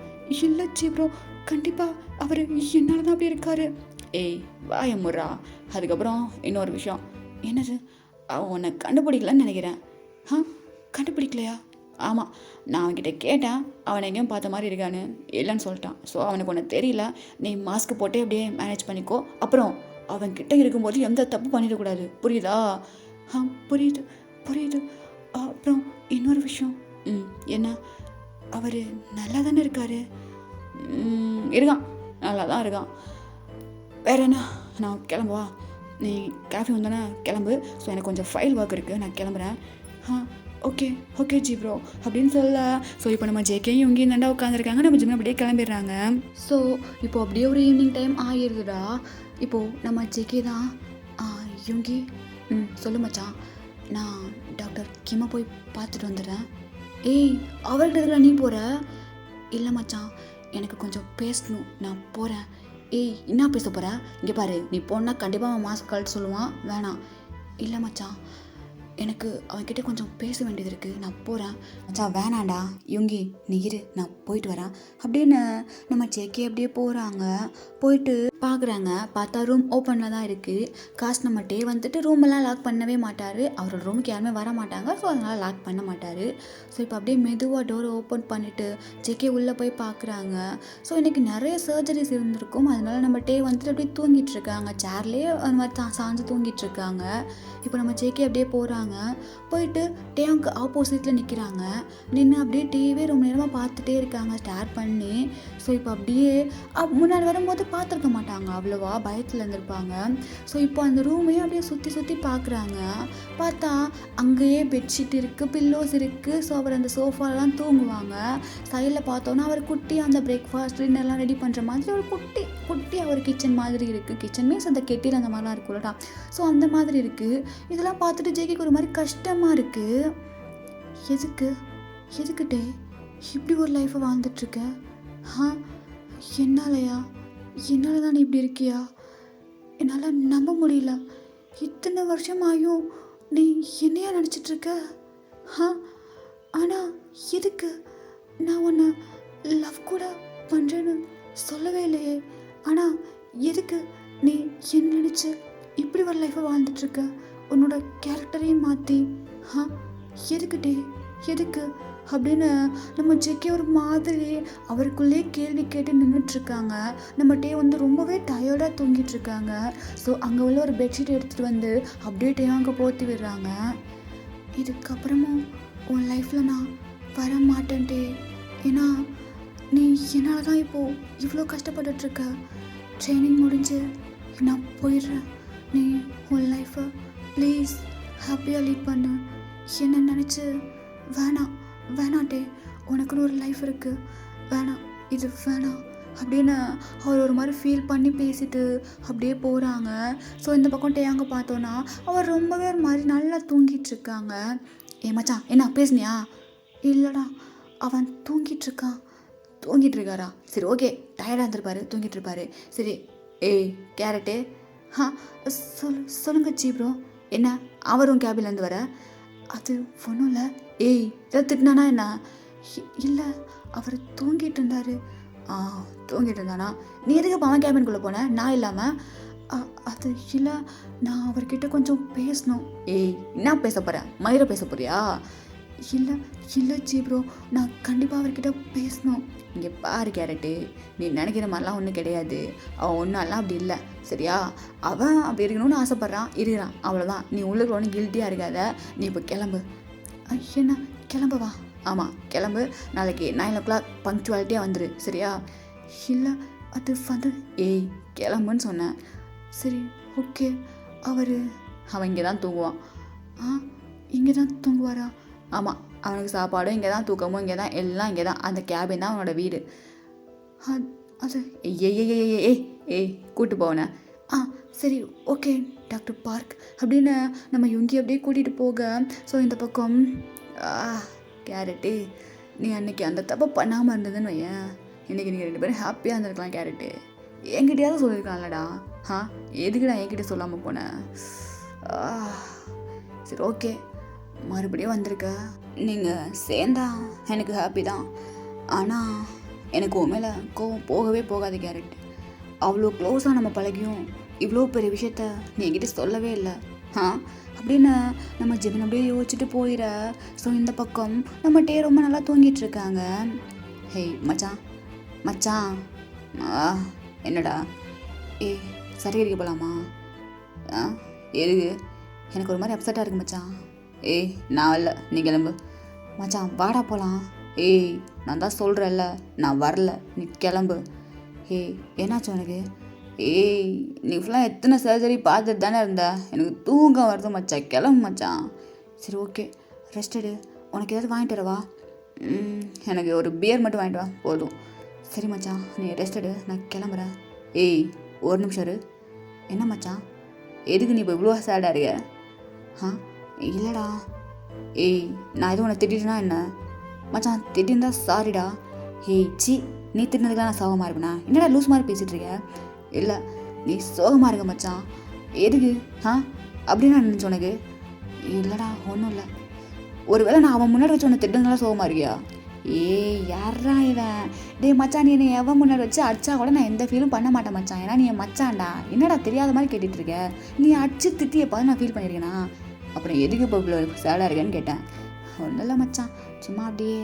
இல்லை ஜி ப்ரோ, கண்டிப்பாக அவர் என்னால் தான் அப்படி இருக்காரு. ஏய் வாய முறா. அதுக்கப்புறம் இன்னொரு விஷயம். என்னது? அவன் உன்னை கண்டுபிடிக்கலன்னு நினைக்கிறேன். கண்டுபிடிக்கலையா? ஆமாம், நான் அவன்கிட்ட கேட்டேன், அவனை எங்கேயும் பார்த்த மாதிரி இருக்கான்னு. இல்லைன்னு சொல்லிட்டான். ஸோ அவனுக்கு ஒன்று தெரியல, நீ மாஸ்க் போட்டே அப்படியே மேனேஜ் பண்ணிக்கோ. அப்புறம் அவன்கிட்ட இருக்கும்போது எந்த தப்பு பண்ணிடக்கூடாது, புரியுதா? புரியுது புரியுது. அப்புறம் இன்னொரு விஷயம். என்ன? அவர் நல்லா தானே இருக்காரு? இருக்கான், நல்லா தான் இருக்கான். வேற என்ன? நான் கிளம்புவா? நீ கேஃபே வந்தானே கிளம்பு. ஸோ எனக்கு கொஞ்சம் ஃபைல் ஒர்க் இருக்குது, நான் கிளம்புறேன். ஓகே ஓகே ஜி ப்ரோ அப்படின்னு சொல்ல. ஸோ இப்போ நம்ம ஜேகேயும் இங்கேயும் தாண்டா உட்காந்துருக்காங்க, நம்ம ஜிம்மில் அப்படியே கிளம்பிடுறாங்க. ஸோ இப்போ அப்படியே ஒரு ஈவினிங் டைம் ஆகிடுதுடா. இப்போது நம்ம ஜேகே தான் யுங்கி. சொல்லு மச்சான், நான் டாக்டர் கிம்மை போய் பார்த்துட்டு வந்துடுறேன். ஏய் அவர்கிட்ட இருக்கிற நீ போகிற? இல்லை மச்சான், எனக்கு கொஞ்சம் பேசணும், நான் போகிறேன். ஏய் என்ன பேச போகிற? இங்கே பாரு, நீ போனால் கண்டிப்பாக அவன் மாஸ்க் கழட்ட சொல்லுவான். வேணாம். இல்லை மச்சான், எனக்கு அவன்கிட்ட கொஞ்சம் பேச வேண்டியது இருக்குது, நான் போகிறேன். மச்சான் வேணாண்டா யுங்கி, நீ இரு, நான் போயிட்டு வரேன் அப்படின்னு நம்ம ஜேகே அப்படியே போகிறாங்க. போயிட்டு பார்க்குறாங்க, பார்த்தா ரூம் ஓப்பனில் தான் இருக்குது. காசு நம்மகிட்டே வந்துட்டு ரூமெல்லாம் லாக் பண்ணவே மாட்டார். அவரோட ரூமுக்கு யாருமே வர மாட்டாங்க, ஸோ அதனால் லாக் பண்ண மாட்டார். ஸோ இப்போ அப்படியே மெதுவாக டோரை ஓப்பன் பண்ணிவிட்டு ஜேகே உள்ளே போய் பார்க்குறாங்க. ஸோ இன்றைக்கி நிறைய சர்ஜரிஸ் இருந்திருக்கும், அதனால் நம்மகிட்டே வந்துட்டு அப்படியே தூங்கிட்டு இருக்காங்க. சேர்லேயே அந்த மாதிரி சாஞ்சு தூங்கிட்டு இருக்காங்க. இப்போ நம்ம ஜேகே அப்படியே போகிறாங்க. போயிட்டு டேங்க்கு ஆப்போசிட்டில் நிற்கிறாங்க. நின்று அப்படியே டிவி ரொம்ப நேரமாக பார்த்துட்டே இருக்காங்க, ஸ்டார் பண்ணி. ஸோ இப்போ அப்படியே முன்னாடி வரும்போது பார்த்துருக்க மாட்டாங்க, அவ்வளோவா பயத்தில் இருந்திருப்பாங்க. ஸோ இப்போ அந்த ரூமையும் அப்படியே சுற்றி பார்க்குறாங்க. பார்த்தா அங்கேயே பெட்ஷீட் இருக்குது, பில்லோஸ் இருக்குது. ஸோ அவர் அந்த சோஃபாலாம் தூங்குவாங்க. சைடில் பார்த்தோன்னா அவர் குட்டி அந்த பிரேக்ஃபாஸ்ட் டின்னர்லாம் ரெடி பண்ணுற மாதிரி ஒரு குட்டி அவர் கிச்சன் மாதிரி இருக்குது. கிச்சன் மீன்ஸ் அந்த கெட்டில் அந்த மாதிரிலாம் இருக்குல்லடா, ஸோ அந்த மாதிரி இருக்குது. இதெல்லாம் பார்த்துட்டு ஜேகேக்கு ஒரு மாதிரி கஷ்டமாக இருக்குது. எதுக்கிட்டே இப்படி ஒரு லைஃப்பை வாழ்ந்துட்டுருக்க? என்னால் தான் நீ இப்படி இருக்கியா? என்னால் நம்ப முடியல. இத்தனை வருஷமாயும் நீ என்னையா நினச்சிட்ருக்க? ஆனால் எதுக்கு? நான் உன்னை லவ் கூட பண்ணுறேன்னு சொல்லவே இல்லையே. ஆனால் எதுக்கு நீ என்ன நினச்சி இப்படி ஒரு லைஃப்பை வாழ்ந்துட்டுருக்க? உன்னோட கேரக்டரையும் மாற்றி எதுக்கு அப்படின்னு நம்ம ஜேகே ஒரு மாதிரி அவருக்குள்ளே கேள்வி கேட்டு நின்றுட்டுருக்காங்க. நம்மகிட்டே வந்து ரொம்பவே டயர்டாக தூங்கிட்டு இருக்காங்க. ஸோ அங்கே உள்ள ஒரு பெட்ஷீட் எடுத்துகிட்டு வந்து அப்படியே அங்கே போற்றி விடுறாங்க. இதுக்கப்புறமும் உன் லைஃப்பில் நான் வர மாட்டேன்ட்டே, ஏன்னா நீ என்னால் தான் இப்போது இவ்வளோ கஷ்டப்பட்டுட்ருக்க. ட்ரைனிங் முடிஞ்சு நான் போயிடுறேன். நீ உன் லைஃப்பை ப்ளீஸ் ஹாப்பியாக லீட் பண்ணு. என்ன நினச்சி வேணாட்டே, உனக்குன்னு ஒரு லைஃப் இருக்குது, வேணாம், இது வேணாம் அப்படின்னு அவர் ஒரு மாதிரி ஃபீல் பண்ணி பேசிட்டு அப்படியே போகிறாங்க. ஸோ இந்த பக்கம் டேங்க பார்த்தோன்னா அவர் ரொம்பவே ஒரு மாதிரி நல்லா தூங்கிட்டுருக்காங்க. ஏ மச்சான், என்ன பேசுனியா? இல்லைடா, அவன் தூங்கிட்டு இருக்காரா? சரி ஓகே, டயர்டாக இருந்திருப்பாரு, தூங்கிட்டு இருப்பாரு. சரி ஏய் கேரட்டு, சொல்லுங்க ஜி ப்ரோ. என்ன அவரும் கேபின்லேருந்து வர? அது ஒன்றும் இல்லை. ஏய் ஏதாவது திட்டினானா என்ன? இல்லை, அவர் தூங்கிட்டு இருந்தார். தூங்கிட்டு இருந்தானா? நீ எதுக்கு அவன் கேபின்குள்ளே போன நான் இல்லாமல்? அது இல்லை, நான் அவர்கிட்ட கொஞ்சம் பேசணும். ஏய் என்ன பேச போகிறேன்? மயிரை பேச போறியா? இல்லை இல்லை ஜி ப்ரோ, நான் கண்டிப்பாக அவர்கிட்ட பேசணும். இங்கே பாரு கேரட்டு, நீ நினைக்கிற மாதிரிலாம் ஒன்றும் கிடையாது. அவன் ஒன்றும் அப்படி இல்லை சரியா. அவன் அப்படி இருக்கணும்னு ஆசைப்பட்றான், இருக்கிறான், அவ்வளோதான். நீ உள்ளுக்குள்ள ஒன்றும் கில்ட்டியாக இருக்காத. நீ இப்போ கிளம்பு. என்ன கிளம்புவா? ஆமாம் கிளம்பு. நாளைக்கு 9 o'clock பங்க்சுவாலிட்டியாக வந்துரு சரியா. இல்லை அது வந்து ஏய் கிளம்புன்னு சொன்னேன். சரி ஓகே. அவன் இங்கே தான் தூங்குவான். இங்கே தான் தூங்குவாரா? ஆமாம், அவனுக்கு சாப்பாடும் இங்கே தான், தூக்கமும் இங்கே தான், எல்லாம் இங்கே தான். அந்த கேபின் தான் அவனோட வீடு. அது ஏய் கூப்பிட்டு போவனே. சரி ஓகே டாக்டர் பார்க் அப்படின்னு நம்ம யுங்கி அப்படியே கூட்டிகிட்டு போக. ஸோ இந்த பக்கம் கேரட்டு, நீ அன்றைக்கி அந்த தப்பை பண்ணாமல் இருந்ததுன்னு வையேன், இன்றைக்கி நீங்கள் 2 பேரும் ஹாப்பியாக இருந்திருக்கலாம். கேரட்டு என்கிட்டயாவது சொல்லியிருக்கான்லடா. எதுக்குடா என்கிட்ட சொல்லாமல் போனேன்? சரி ஓகே, மறுபடியும் வந்திருக்க. நீங்கள் சேர்ந்தா எனக்கு ஹாப்பி தான். ஆனால் எனக்கு உண்மையில கோவம் போகவே போகாது கேரட். அவ்வளோ க்ளோஸாக நம்ம பழகியும் இவ்வளோ பெரிய விஷயத்த நீ என்கிட்ட சொல்லவே இல்லை. அப்படின்னு நம்ம ஜிமின் அப்படியே யோசிச்சுட்டு போயிட. ஸோ இந்த பக்கம் நம்ம டே ரொம்ப நல்லா தூங்கிட்டு இருக்காங்க. ஹேய் மச்சான் என்னடா? சரி அடிக்க போகலாமா? எதுக்கு? எனக்கு ஒரு மாதிரி அப்செட்டாக இருக்கு மச்சான். நான் இல்லை, நீ கிளம்பு. மச்சான் வாடா போகலாம். நான் தான் சொல்கிறேன்ல, நான் வரல, நீ கிளம்பு. என்னாச்சு உனக்கு? நீ ஃபுல்லாக எத்தனை சர்ஜரி பார்த்துட்டு தானே இருந்த, எனக்கு தூக்கம் வருது மச்சான், கிளம்பு மச்சான். சரி ஓகே ரெஸ்ட் எடு. உனக்கு ஏதாவது வாங்கிட்டு வரவா? எனக்கு ஒரு பியர் மட்டும் வாங்கிட்டு வா போதும். சரி மச்சான் நீ ரெஸ்ட் எடு, நான் கிளம்புறேன். ஒரு நிமிஷம் இரு. என்ன மச்சான், எதுக்கு நீ இப்போ இவ்வளோ சேடாக இருக்க? இல்லைடா. நான் எதுவும் உன்னை திட்டிட்டுனா என்ன? மச்சான் திட்டிருந்தா சாரிடா. சி நீ திட்டினதுக்கெலாம் நான் சோகமாக இருப்பேனா? என்னடா லூஸ் மாதிரி பேசிகிட்டு இருக்க? இல்லை நீ சோகமாக இருக்க மச்சான். எதுக்கு? அப்படின்னு நான் நினச்ச உனக்கு? இல்லைடா ஒன்றும் இல்லை. ஒருவேளை நான் அவன் முன்னாடி வச்சு உன்னை திட்டினதுனால சோகமாக இருக்கியா? யாரா இவன்? மச்சான் நீ என்னை எவன் முன்னாடி வச்சு அடிச்சா கூட நான் எந்த ஃபீலும் பண்ண மாட்டேன் மச்சான். ஏன்னா நீ என் மச்சான்டா. என்னடா தெரியாத மாதிரி கேட்டுட்டு இருக்க? நீ அடிச்சு திட்டி எப்பாவது நான் ஃபீல் பண்ணியிருக்கேனா? அப்புறம் எதுக்கு இப்போ இவ்வளோ சேடாக இருக்கேன்னு கேட்டேன். ஒன்றும் இல்லை மச்சான், சும்மா அப்படியே.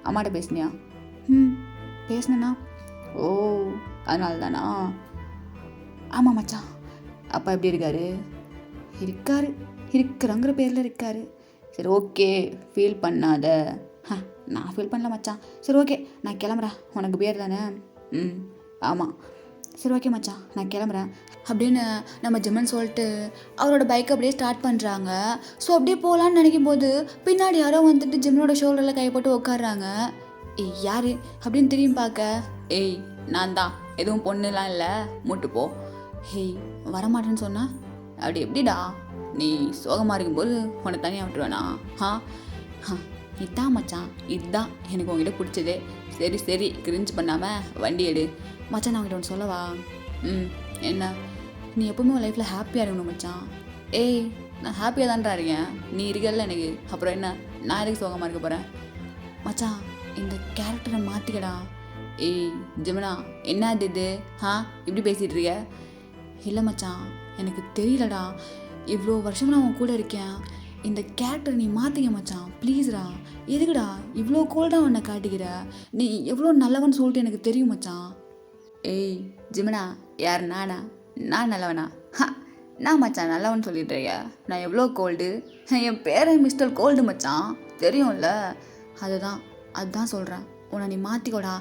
அம்மாட்ட பேசுனியா? பேசுனேண்ணா. அதனால தானா? ஆமாம் மச்சான். அப்பா எப்படி இருக்காரு? இருக்கிறங்கிற பேரில் இருக்காரு. சரி ஓகே ஃபீல் பண்ணாத. நான் ஃபீல் பண்ணல மச்சான். சரி ஓகே நான் கிளம்புறேன். உனக்கு பேர் தானே? ஆமாம். சரி ஓகே மச்சான் நான் கிளம்புறேன் அப்படின்னு நம்ம ஜிம்மன் சொல்லிட்டு அவரோட பைக்கை அப்படியே ஸ்டார்ட் பண்ணுறாங்க. ஸோ அப்படியே போகலான்னு நினைக்கும் போது பின்னாடி யாரோ வந்துட்டு ஜிம்மனோட ஷோல்டரில் கை போட்டு உட்காடுறாங்க. யார் அப்படின்னு திரும்பி பார்க்க, நான் தான், எதுவும் பொண்ணுலாம் இல்லை, மூட்டு போ. வரமாட்டேன்னு சொன்னா அப்படி எப்படிடா? நீ சோகமாக இருக்கும்போது உன்னை தனியாக விட்டுருவேனா? இதான் மச்சான், இதுதான் எனக்கு உங்ககிட்ட பிடிச்சதே. சரி கிரிஞ்சு பண்ணாமல் வண்டி எடு. மச்சான் நான் உங்ககிட்ட ஒன்று சொல்லவா? என்ன? நீ எப்போவுமே உன் லைஃப்பில் ஹாப்பியாக இருக்கணும் மச்சான். நான் ஹாப்பியாக தான்டா இருக்கேன், நீ இருக்கல எனக்கு. அப்புறம் என்ன, நான் எதுக்கு சோகமாக இருக்க போகிறேன்? மச்சான் இந்த கேரக்டரை மாற்றிக்கடா. ஜிமனா என்ன இது? இப்படி பேசிகிட்டு இருக்க? இல்லை மச்சான் எனக்கு தெரியலடா, இவ்வளோ வருஷம் நான் உன் கூட இருக்கேன். இந்த கேரக்டர் நீ மாற்றிக்க மச்சான் ப்ளீஸ்டா. எதுக்குடா இவ்வளோ கோல்டாக உன்னை காட்டிக்கிற? நீ எவ்வளோ நல்லவன் சொல்லிட்டு எனக்கு தெரியும் மச்சான். ஜிமனா யார்? நான் நல்லவனா? நான் மச்சான் நல்லவன் சொல்லிட்டு இருக்கேன். நான் எவ்வளோ கோல்டு? என் பேரை மிஸ்டர் கோல்டு மச்சான், தெரியும்ல. அதுதான் சொல்கிறேன், உன்னை நீ மாற்றிக்கோடா.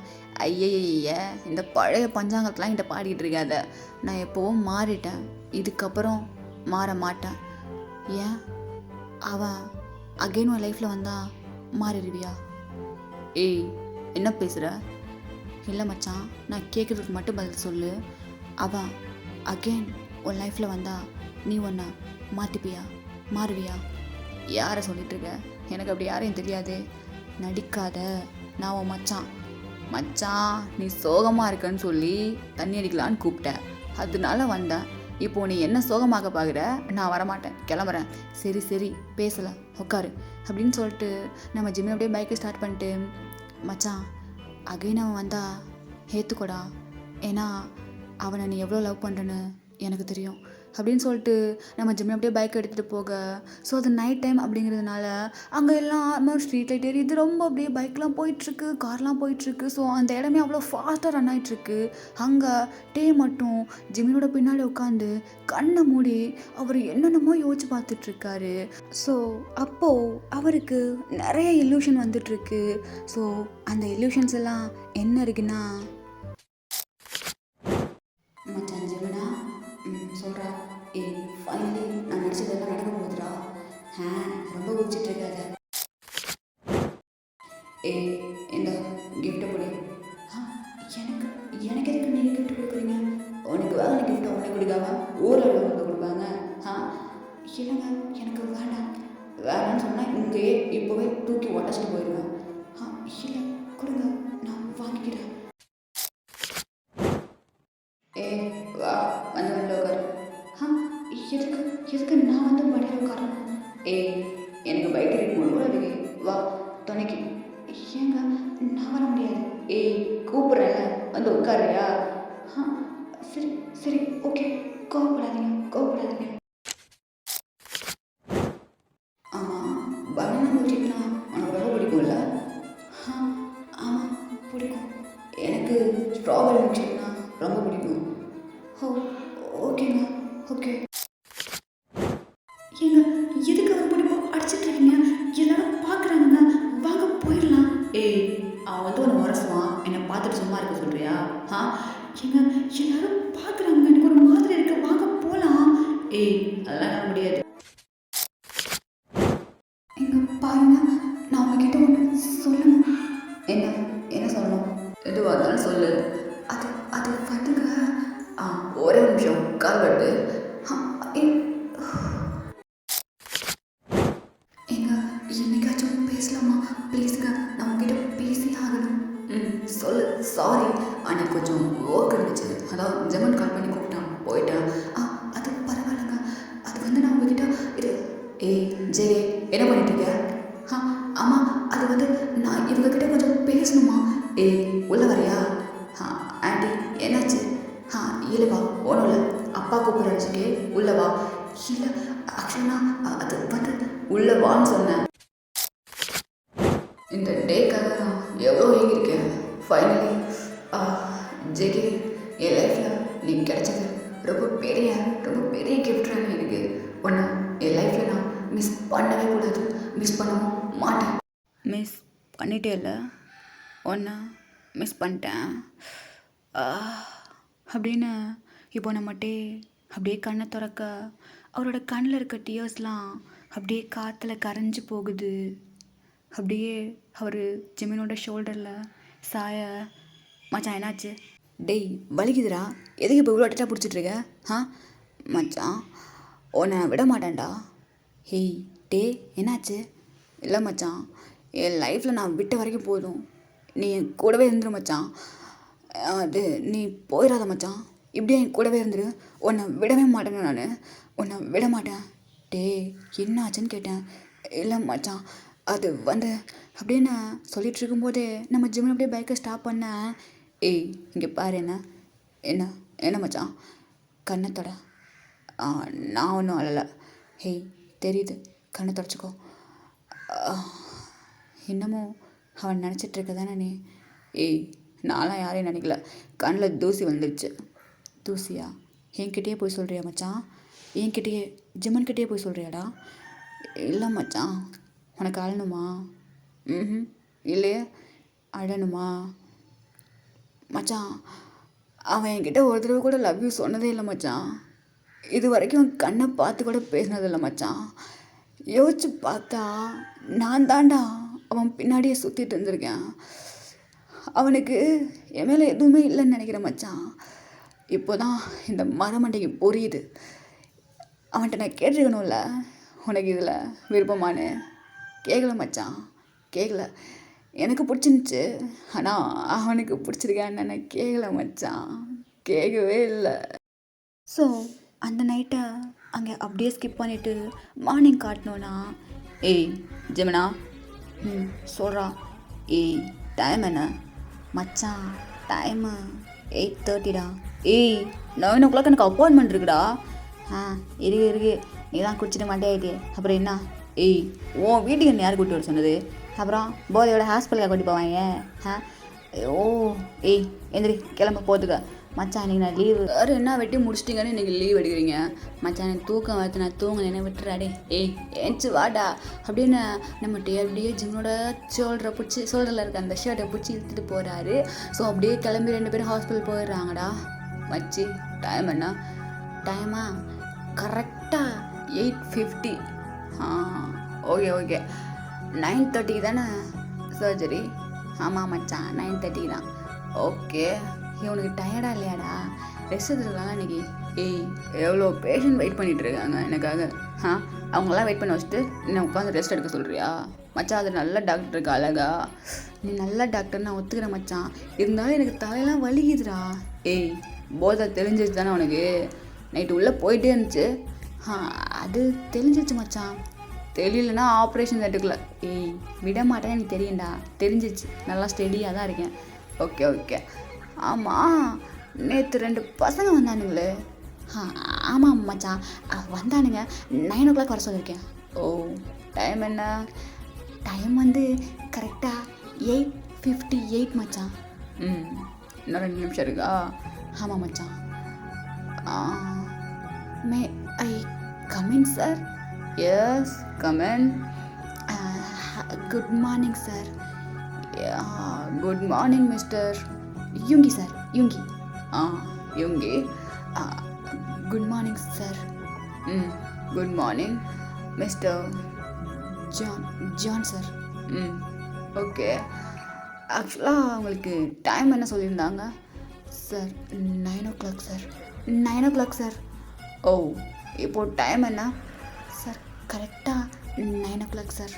ஐய இந்த பழைய பஞ்சாங்கத்தெலாம் என்கிட்ட பாடிக்கிட்டு இருக்காத. நான் எப்போவும் மாறிட்டேன், இதுக்கப்புறம் மாற மாட்டேன். ஏன் அவன் அகெயின் உன் லைஃப்பில் வந்தால் மாறிடுவியா? என்ன பேசுகிற? இல்லை மச்சான் நான் கேட்குறதுக்கு மட்டும் பதில் சொல்லு. அவன் அகெயின் உன் லைஃப்பில் வந்தால் நீ ஒன்றை மாற்றிப்பியா, மாறுவியா? யாரை சொல்லிகிட்ருக்க? எனக்கு அப்படி யாரையும் தெரியாது, நடிக்காத. நான் உன் மச்சான் நீ சோகமாக இருக்கன்னு சொல்லி தண்ணி அடிக்கலான்னு கூப்பிட்டேன், அதனால வந்தேன். இப்போது நீ என்ன சோகமாக பார்க்குற? நான் வரமாட்டேன், கிளம்புறேன். சரி பேசலை, உட்காரு அப்படின்னு சொல்லிட்டு நம்ம ஜிம்மி அப்படியே பைக்கை ஸ்டார்ட் பண்ணிட்டு, மச்சான் அகைன் அவன் வந்தால் ஏற்றுக்கோடா. ஏன்னா அவனை நீ எவ்வளோ லவ் பண்ணுறன்னு எனக்கு தெரியும். அப்படின்னு சொல்லிட்டு நம்ம ஜிம்மில் அப்படியே பைக் எடுத்துகிட்டு போக. ஸோ அது நைட் டைம் அப்படிங்கிறதுனால அங்கே எல்லாம் ஸ்ட்ரீட் லைட் எரியுது, ரொம்ப அப்படியே பைக்லாம் போயிட்டுருக்கு, கார்லாம் போயிட்டுருக்கு. ஸோ அந்த இடமே அவ்வளோ ஃபாஸ்ட்டாக ரன் ஆகிட்டுருக்கு. அங்கே டே மட்டும் ஜிம்மினோட பின்னாடி உட்காந்து கண்ணை மூடி அவர் என்னென்னமோ யோசிச்சு பார்த்துட்ருக்காரு. ஸோ அப்போது அவருக்கு நிறைய இல்யூஷன் வந்துட்டுருக்கு. ஸோ அந்த இல்யூஷன்ஸ் எல்லாம் என்ன இருக்குன்னா, மச்சான் ஜெமினா சொல்கிறா, ஃபைனலி நான் நினச்சதெல்லாம் நடக்க போகுதுடா. ரொம்ப குடிச்சிட்டு இருக்காத. இந்த கிஃப்ட்டை போடு. எனக்கு எனக்கு எதுக்கு நீங்கள் கிஃப்ட் கொடுக்குறீங்க? உனக்கு வேலை கிஃப்ட்டை உனக்கு கொடுக்காம ஊரில் உள்ளவங்க கொடுப்பாங்க. இல்லைங்க, எனக்கு வேணான்னு சொன்னால் இங்கேயே இப்போவே தூக்கி உடச்சிட்டு போயிடுவேன். இல்லை கொடுங்க, நான் வாங்கிக்கிறேன். வா வந்து உட்காரு. எதுக்கு எதுக்கு நான் வந்து வண்டியில் உட்காரணும்? எனக்கு பைக் எடுக்கணும் கூட இருக்கு, வா துணைக்கு. ஏங்க நான் வர முடியாது. கூப்பிட்றேன்ல வந்து உட்காருறியா? சரி சரி ஓகே, கோவப்படாதீங்க. ஆமாம், பனானா மில்க்ஷேக்னா உனக்கு ரொம்ப பிடிக்கும்ல? ஆமாம் பிடிக்கும். எனக்கு ஸ்ட்ராபெரி மில்க்ஷேக்னா ரொம்ப பிடிக்கும். ஓகேங்க ஓகே. ஏங்க எதுக்கு அவர் பிடிக்கும் அடிச்சிட்டு இருக்கீங்க? எல்லாரும் பார்க்குறாங்கங்க, வாங்க போயிடலாம். அவன் வந்து ஒன்று வரசுவான், என்னை பார்த்துட்டு சும்மா இருக்க சொல்கிறியா? ஏங்க எல்லாரும் பார்க்குறாங்க, எனக்கு ஒரு மாதிரி இருக்கு, வாங்க போகலாம். அதெல்லாம் முடியாது. எங்க பாருங்க, நான் உங்ககிட்ட ஒன்று சொல்லணும். என்ன சொல்லணும்? எதுவாக இருந்தாலும் சொல்லு. அது அது வந்துங்க. ஒரே ஒரு நிமிஷம் கால் வருது. எங்க என்னைக்காச்சும் பேசலாமா ப்ளீஸுங்க, நான் உங்ககிட்ட பேசி ஆகணும். சொல்லு. சாரி, அன்னைக்கு கொஞ்சம் ஒர்க் இருந்துச்சு, அதான் ஜெமன் கால் பண்ணி கூப்பிட்டான், போயிட்டேன். அது பரவாயில்லைங்க. அது வந்து நான் உங்ககிட்ட இது ஜே என்ன பண்ணிட்டுருக்க? ஆமாம், அது வந்து நான் இவங்கக்கிட்ட கொஞ்சம் பேசணுமா? உள்ளே வரையா? ஆண்டி என்னாச்சு? இல்லைவா ஒன்றும் இல்லை, அப்பா கூப்பிட்றச்சுக்கே உள்ளவா. இல்லை ஆக்சுவலாக அது வந்து உள்ளவான்னு சொன்னேன். இந்த டேக்காக நான் எவ்வளோ ஏங்கியிருக்கேன். ஃபைனலி ஜெகே, என் லைஃப்பில் நீ கிடைச்சது ரொம்ப பெரிய கிஃப்ட்றாங்க எனக்கு. ஒன்று என் லைஃப்பில் நான் மிஸ் பண்ணவே கூடாது, மிஸ் பண்ணவும் மாட்டேன். மிஸ் பண்ணிட்டே இல்லை, ஒன்று மிஸ் பண்ணிட்டேன் அப்படின்னு இப்போ நம்மட்டே அப்படியே கண்ணை திறக்க அவரோட கண்ணில் இருக்க டியர்ஸ்லாம் அப்படியே காற்றுல கரைஞ்சி போகுது. அப்படியே அவர் ஜிமினோட ஷோல்டரில் சாய, மச்சான் என்னாச்சு? டேய் வலிக்குதுடா, எதுக்கு இப்போ இவ்வளோ அட்டா பிடிச்சிட்ருக்க? மச்சான் உன்னை விட மாட்டேன்டா. டே என்னாச்சு? இல்லை மச்சான், என் லைஃப்பில் நான் விட்ட வரைக்கும் போதும், நீ என் கூடவே இருந்துரு மச்சான். அது நீ போயிடாத மச்சான், இப்படியே என் கூடவே இருந்துரு. உன்னை விடவே மாட்டேன்னு, நான் உன்னை விட மாட்டேன். டே என்ன ஆச்சுன்னு கேட்டேன். இல்லை மச்சான், அது வந்து அப்படின்னு சொல்லிகிட்டு இருக்கும்போதே நம்ம ஜிம்மில் அப்படியே பைக்கை ஸ்டாப் பண்ணேன். இங்கே பாரு. என்ன மச்சான்? கண்ணத்தோட நான் ஒன்றும் அழலை. தெரியுது, கண்ணை தொடச்சிக்கோ. இன்னமும் அவன் நினச்சிட்ருக்க தானே நீ? நான்லாம் யாரையும் நினைக்கல, கண்ணில் தூசி வந்துடுச்சு. தூசியா? என்கிட்டயே போய் சொல்கிறியா மச்சான்? என்கிட்டயே ஜிம்மன்கிட்டயே போய் சொல்கிறியாடா? இல்லை மச்சான், உனக்கு அழணுமா? இல்லையே, அழணுமா? மச்சான் அவன் என்கிட்ட ஒரு தடவை கூட லவ் யூ சொன்னதே இல்லை மச்சான். இது வரைக்கும் கண்ணை பார்த்து கூட பேசினதில்லை மச்சான். யோசிச்சு பார்த்தா நான் தாண்டா அவன் பின்னாடியே சுற்றிட்டு இருந்திருக்கேன். அவனுக்கு என் மேலே எதுவுமே இல்லைன்னு நினைக்கிறேன் மச்சான். இப்போ தான் இந்த மரமண்டைக்கு புரியுது. அவன்கிட்ட நான் கேட்டிருக்கணும்ல, உனக்கு இதில் விருப்பமானு. கேட்கல மச்சான், கேட்கல. எனக்கு பிடிச்சிருந்துச்சு, ஆனால் அவனுக்கு பிடிச்சிருக்கான்னு நான் கேட்கல மச்சான், கேட்கவே இல்லை. ஸோ அந்த நைட்டை அங்கே அப்படியே ஸ்கிப் பண்ணிவிட்டு மார்னிங் காட்டணுன்னா, ஜெமினா சொல்கிறா. டைம் என்ன மச்சான்? டைமு 8:30டா. 9 o'clock எனக்கு அப்பாயின்மெண்ட் இருக்குடா. ஆ இருக்கு நீ தான் குடிச்சிட்டு மாட்டேயாயிட்டு அப்புறம் என்ன? ஏய் உன் வீட்டுக்கு என்ன யார் கூட்டி வர சொன்னது? அப்புறம் போதையோட ஹாஸ்பிட்டலுக்கு கூட்டி போவாங்க. ஓ ஏய் எந்திரி கிளம்ப போத்துக்க மச்சான். இன்றைக்கி நான் லீவு வேறு என்ன வெட்டி முடிச்சிட்டிங்கன்னு இன்றைக்கி லீவ் எடுக்கிறீங்க மச்சான். எனக்கு தூக்கம் வருது, நான் தூங்கினேன்னு விட்டுறாடே. ஏய் ஏன்ச்சு வாடா அப்படின்னு நம்ம அப்படியே ஜிம்மோட ஷோல்டரில் இருக்க அந்த ஷர்ட்டை பிடிச்சி இழுத்துட்டு போகிறாரு. ஸோ அப்படியே கிளம்பி 2 பேரும் ஹாஸ்பிட்டல் போயிடுறாங்கடா. மச்சி டைம் என்ன? டைமா கரெக்டாக 8:50. ஓகே 9:30 தானே சர்ஜரி? ஆமாம் மச்சான் 9:30 தான். ஓகே இவனுக்கு டயர்டாக இல்லையாடா? ரெஸ்ட் எடுத்துருக்காங்க இன்றைக்கி. ஏய் எவ்வளோ பேஷண்ட் வெயிட் பண்ணிகிட்ருக்காங்க எனக்காக. அவங்களாம் வெயிட் பண்ண வச்சுட்டு இன்னும் உட்காந்து ரெஸ்ட் எடுக்க சொல்கிறியா? மச்சான் அது நல்ல டாக்டர் இருக்கா அழகா. நீ நல்ல டாக்டர் நான் ஒத்துக்கிறேன் மச்சான். இருந்தாலும் எனக்கு தலையெல்லாம் வலிக்குதுடா. ஏய் போதை தெரிஞ்சிச்சு தானே உனக்கு? நைட்டு உள்ளே போயிட்டே இருந்துச்சு. அது தெரிஞ்சிச்சு மச்சான். தெரியலனா ஆப்ரேஷன் எடுக்கல. ஏய் விட மாட்டேன்னு எனக்கு தெரியும்டா. தெரிஞ்சிச்சு, நல்லா ஸ்டெடியாக தான் இருக்கேன். ஓகே ஆமாம் நேற்று 2 பசங்க வந்தானுங்களே? ஆமாம் மச்சான் வந்தானுங்க. 9 o'clock வர சொல்லியிருக்கேன். ஓ டைம் என்ன? டைம் வந்து கரெக்டாக 8:58 மச்சான். இன்னும் 2 நிமிஷம் இருக்கா? ஆமாம் மச்சான். May I come in sir? Yes come in. Good morning sir. Good morning mister யுங்கி சார். யுங்கி யுங்கி. Good morning sir. Good morning mister John sir. Okay ஆக்சுவலாக அவங்களுக்கு டைம் என்ன சொல்லியிருந்தாங்க sir? 9 o'clock sir. 9 o'clock sir. ஓ இப்போது டைம் என்ன சார்? கரெக்டாக 9 o'clock சார்.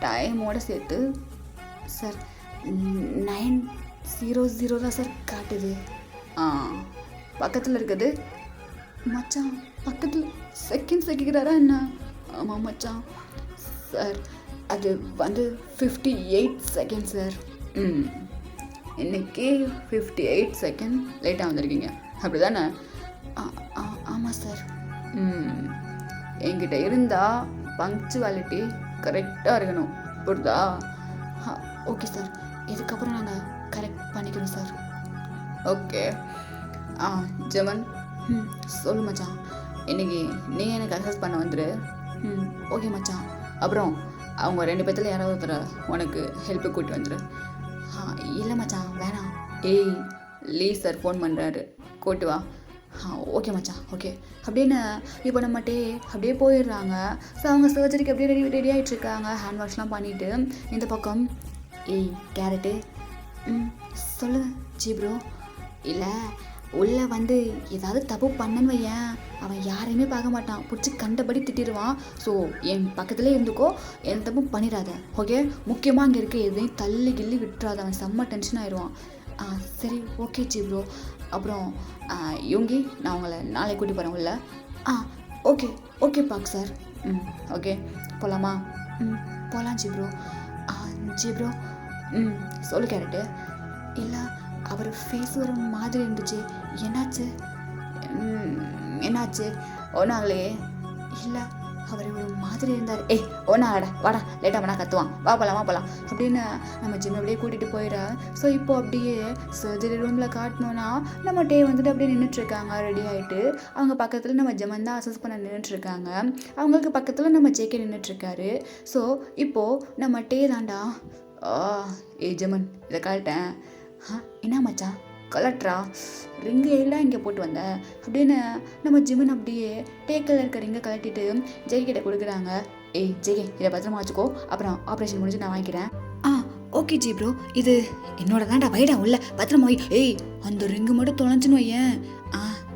டைமோடு சேர்த்து சார் 9:00 தான் சார் காட்டுது. பக்கத்தில் இருக்குது மச்சான். பக்கத்தில் செகண்ட்ஸ் வைக்கிறாரா என்ன? ஆமாம் மச்சான். சார் அது வந்து 58 seconds சார். இன்னைக்கு 58 seconds லேட்டாக வந்திருக்கீங்க அப்படி தானே? ஆமாம் சார். என்கிட்ட இருந்தால் பங்க்சுவாலிட்டி கரெக்டாக இருக்கணும் புரியுதா? ஓகே சார், இதுக்கப்புறம் நாங்கள் கரெக்ட் பண்ணிக்கிறோம் சார். ஓகே ஜெமன். சொல்லு மச்சான். இன்றைக்கி நீ எனக்கு அசஸ் பண்ண வந்துடு. ஓகே மச்சான். அப்புறம் அவங்க 2 பேர்த்துல யாராவது ஒருத்தர் உனக்கு ஹெல்ப்பு கூட்டி வந்துடு. இல்லை மச்சான் வேணாம். ஏய் லீ சார் ஃபோன் பண்ணுறாரு, கூட்டு வா. ஓகே மச்சான் ஓகே அப்படின்னு இப்போ நம்மகிட்டே அப்படியே போயிடுறாங்க. ஸோ அவங்க சர்ஜரிக்கு அப்படியே ரெடி ஆகிட்ருக்காங்க. ஹேண்ட் வாஷ்லாம் பண்ணிவிட்டு இந்த பக்கம் ஏய் கேரட்டு. சொல்லு ஜி ப்ரோ. இல்லை உள்ளே வந்து ஏதாவது தப்பு பண்ணன்னு வையன், அவன் யாரையுமே பார்க்க மாட்டான், பிடிச்சி கண்டபடி திட்டிடுவான். ஸோ என் பக்கத்துலேயே இருந்துக்கோ, என் தப்பு பண்ணிடாத ஓகே. முக்கியமாக அங்கே இருக்க எதையும் தள்ளி கிள்ளி விட்டுறாத, அவன் செம்ம டென்ஷன் ஆயிடுவான். சரி ஓகே ஜி ப்ரோ. அப்புறம் யுங்கி நான் உங்களை நாளைக்கு கூட்டி போகிறேன் உள்ள. ஓகே பாக் சார். ஓகே போகலாமா? போகலாம் ஜி ப்ரோ. G bro. சொல்லு கேரட்டு. இல்லை அவர் ஃபேஸ் ஒரு மாதிரி இருந்துச்சு, என்னாச்சு? ஒன்றாங்களே. இல்லை அவர் ஒரு மாதிரி இருந்தார். ஒன்றாடா வாடா, லேட்டாக வேணா கத்துவான், வா போகலாம் அப்படின்னு நம்ம ஜிம் அப்படியே கூட்டிகிட்டு போயிட. ஸோ இப்போ அப்படியே சர்ஜரி ரூமில் காட்டணுன்னா நம்ம டே வந்துட்டு அப்படியே நின்றுட்டுருக்காங்க ரெடி ஆகிட்டு. அவங்க பக்கத்தில் நம்ம ஜெமன் தான் அசஸ் பண்ண நின்றுட்டுருக்காங்க. அவங்களுக்கு பக்கத்தில் நம்ம ஜேகே நின்றுட்டுருக்காரு. ஸோ இப்போது நம்ம டே தாண்டா. ஜெமன் இதை கலட்டேன். என்ன மச்சான் கலட்ரா, ரிங்கு எல்லாம் இங்கே போட்டு வந்தேன் அப்படின்னு நம்ம ஜிமன் அப்படியே டேக்கில் இருக்க ரிங்கை கலட்டிட்டு ஜெய் கிட்ட கொடுக்குறாங்க. ஜெய் இதை பத்திரமா வச்சுக்கோ, அப்புறம் ஆப்ரேஷன் முடிஞ்சு நான் வாங்கிக்கிறேன். ஓகே ஜி ப்ரோ, இது என்னோட தாண்டா, வைடா உள்ள பத்திரமா வை. அந்த ரிங்கு மட்டும் தொலைஞ்சுன்னு வையேன்.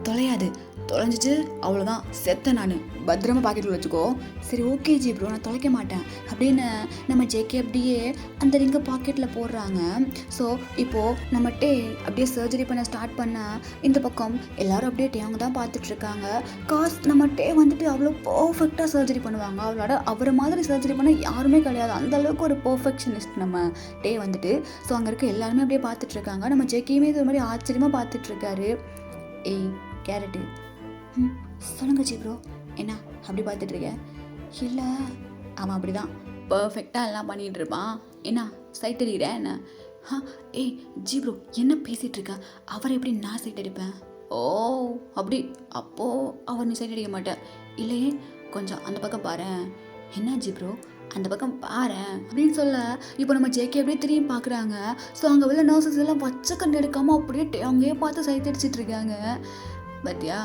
தொலையாது, தொலைஞ்சிச்சு அவ்வளோதான், செத்த நான், பத்திரமா பாக்கெட்டில் வச்சுக்கோ. சரி ஓகே ஜி ப்ரோ, நான் தொலைக்க மாட்டேன் அப்படின்னு நம்ம ஜேகே அப்படியே அந்த ரிங்கை பாக்கெட்டில் போடுறாங்க. ஸோ இப்போது நம்ம டே அப்படியே சர்ஜரி பண்ண ஸ்டார்ட் பண்ண இந்த பக்கம் எல்லோரும் அப்படியே டே அவங்க தான் பார்த்துட்ருக்காங்க. நம்ம டே வந்துட்டு அவ்வளோ பர்ஃபெக்டாக சர்ஜரி பண்ணுவாங்க. அவரை மாதிரி சர்ஜரி பண்ண யாருமே கிடையாது, அந்தளவுக்கு ஒரு பர்ஃபெக்ஷனிஸ்ட் நம்ம டே வந்துட்டு. ஸோ அங்கே இருக்க எல்லாருமே அப்படியே பார்த்துட்ருக்காங்க. நம்ம ஜேகேயுமே இது மாதிரி ஆச்சரியமாக பார்த்துட்ருக்காரு. கேரட்டு ம் சொல்லுங்க ஜி ப்ரோ. என்ன அப்படி பார்த்துட்ருக்க? இல்லை, அவன் அப்படி தான் பர்ஃபெக்டாக எல்லாம் பண்ணிகிட்டு இருப்பான். என்ன சைட் அடிக்கிறேன் என்ன? ஏய் ஜி ப்ரோ, என்ன பேசிகிட்டு இருக்க? அவரை எப்படி நான் சைட் அடிப்பேன்? ஓ அப்படி, அப்போது அவர் நீ சைட் அடிக்க மாட்டேன் இல்லையே. கொஞ்சம் அந்த பக்கம் பாரேன். என்ன ஜி ப்ரோ, அந்த பக்கம் பாரேன் அப்படின்னு சொல்ல, இப்போ நம்ம ஜேகே அப்படியே திரும்பி பார்க்குறாங்க. ஸோ அங்கே உள்ள நர்சஸ் எல்லாம் வச்ச கண்டு எடுக்காமல் அப்படியே அங்கேயே பார்த்து சைட் அடிச்சிட்டு இருக்காங்க. பத்தியா,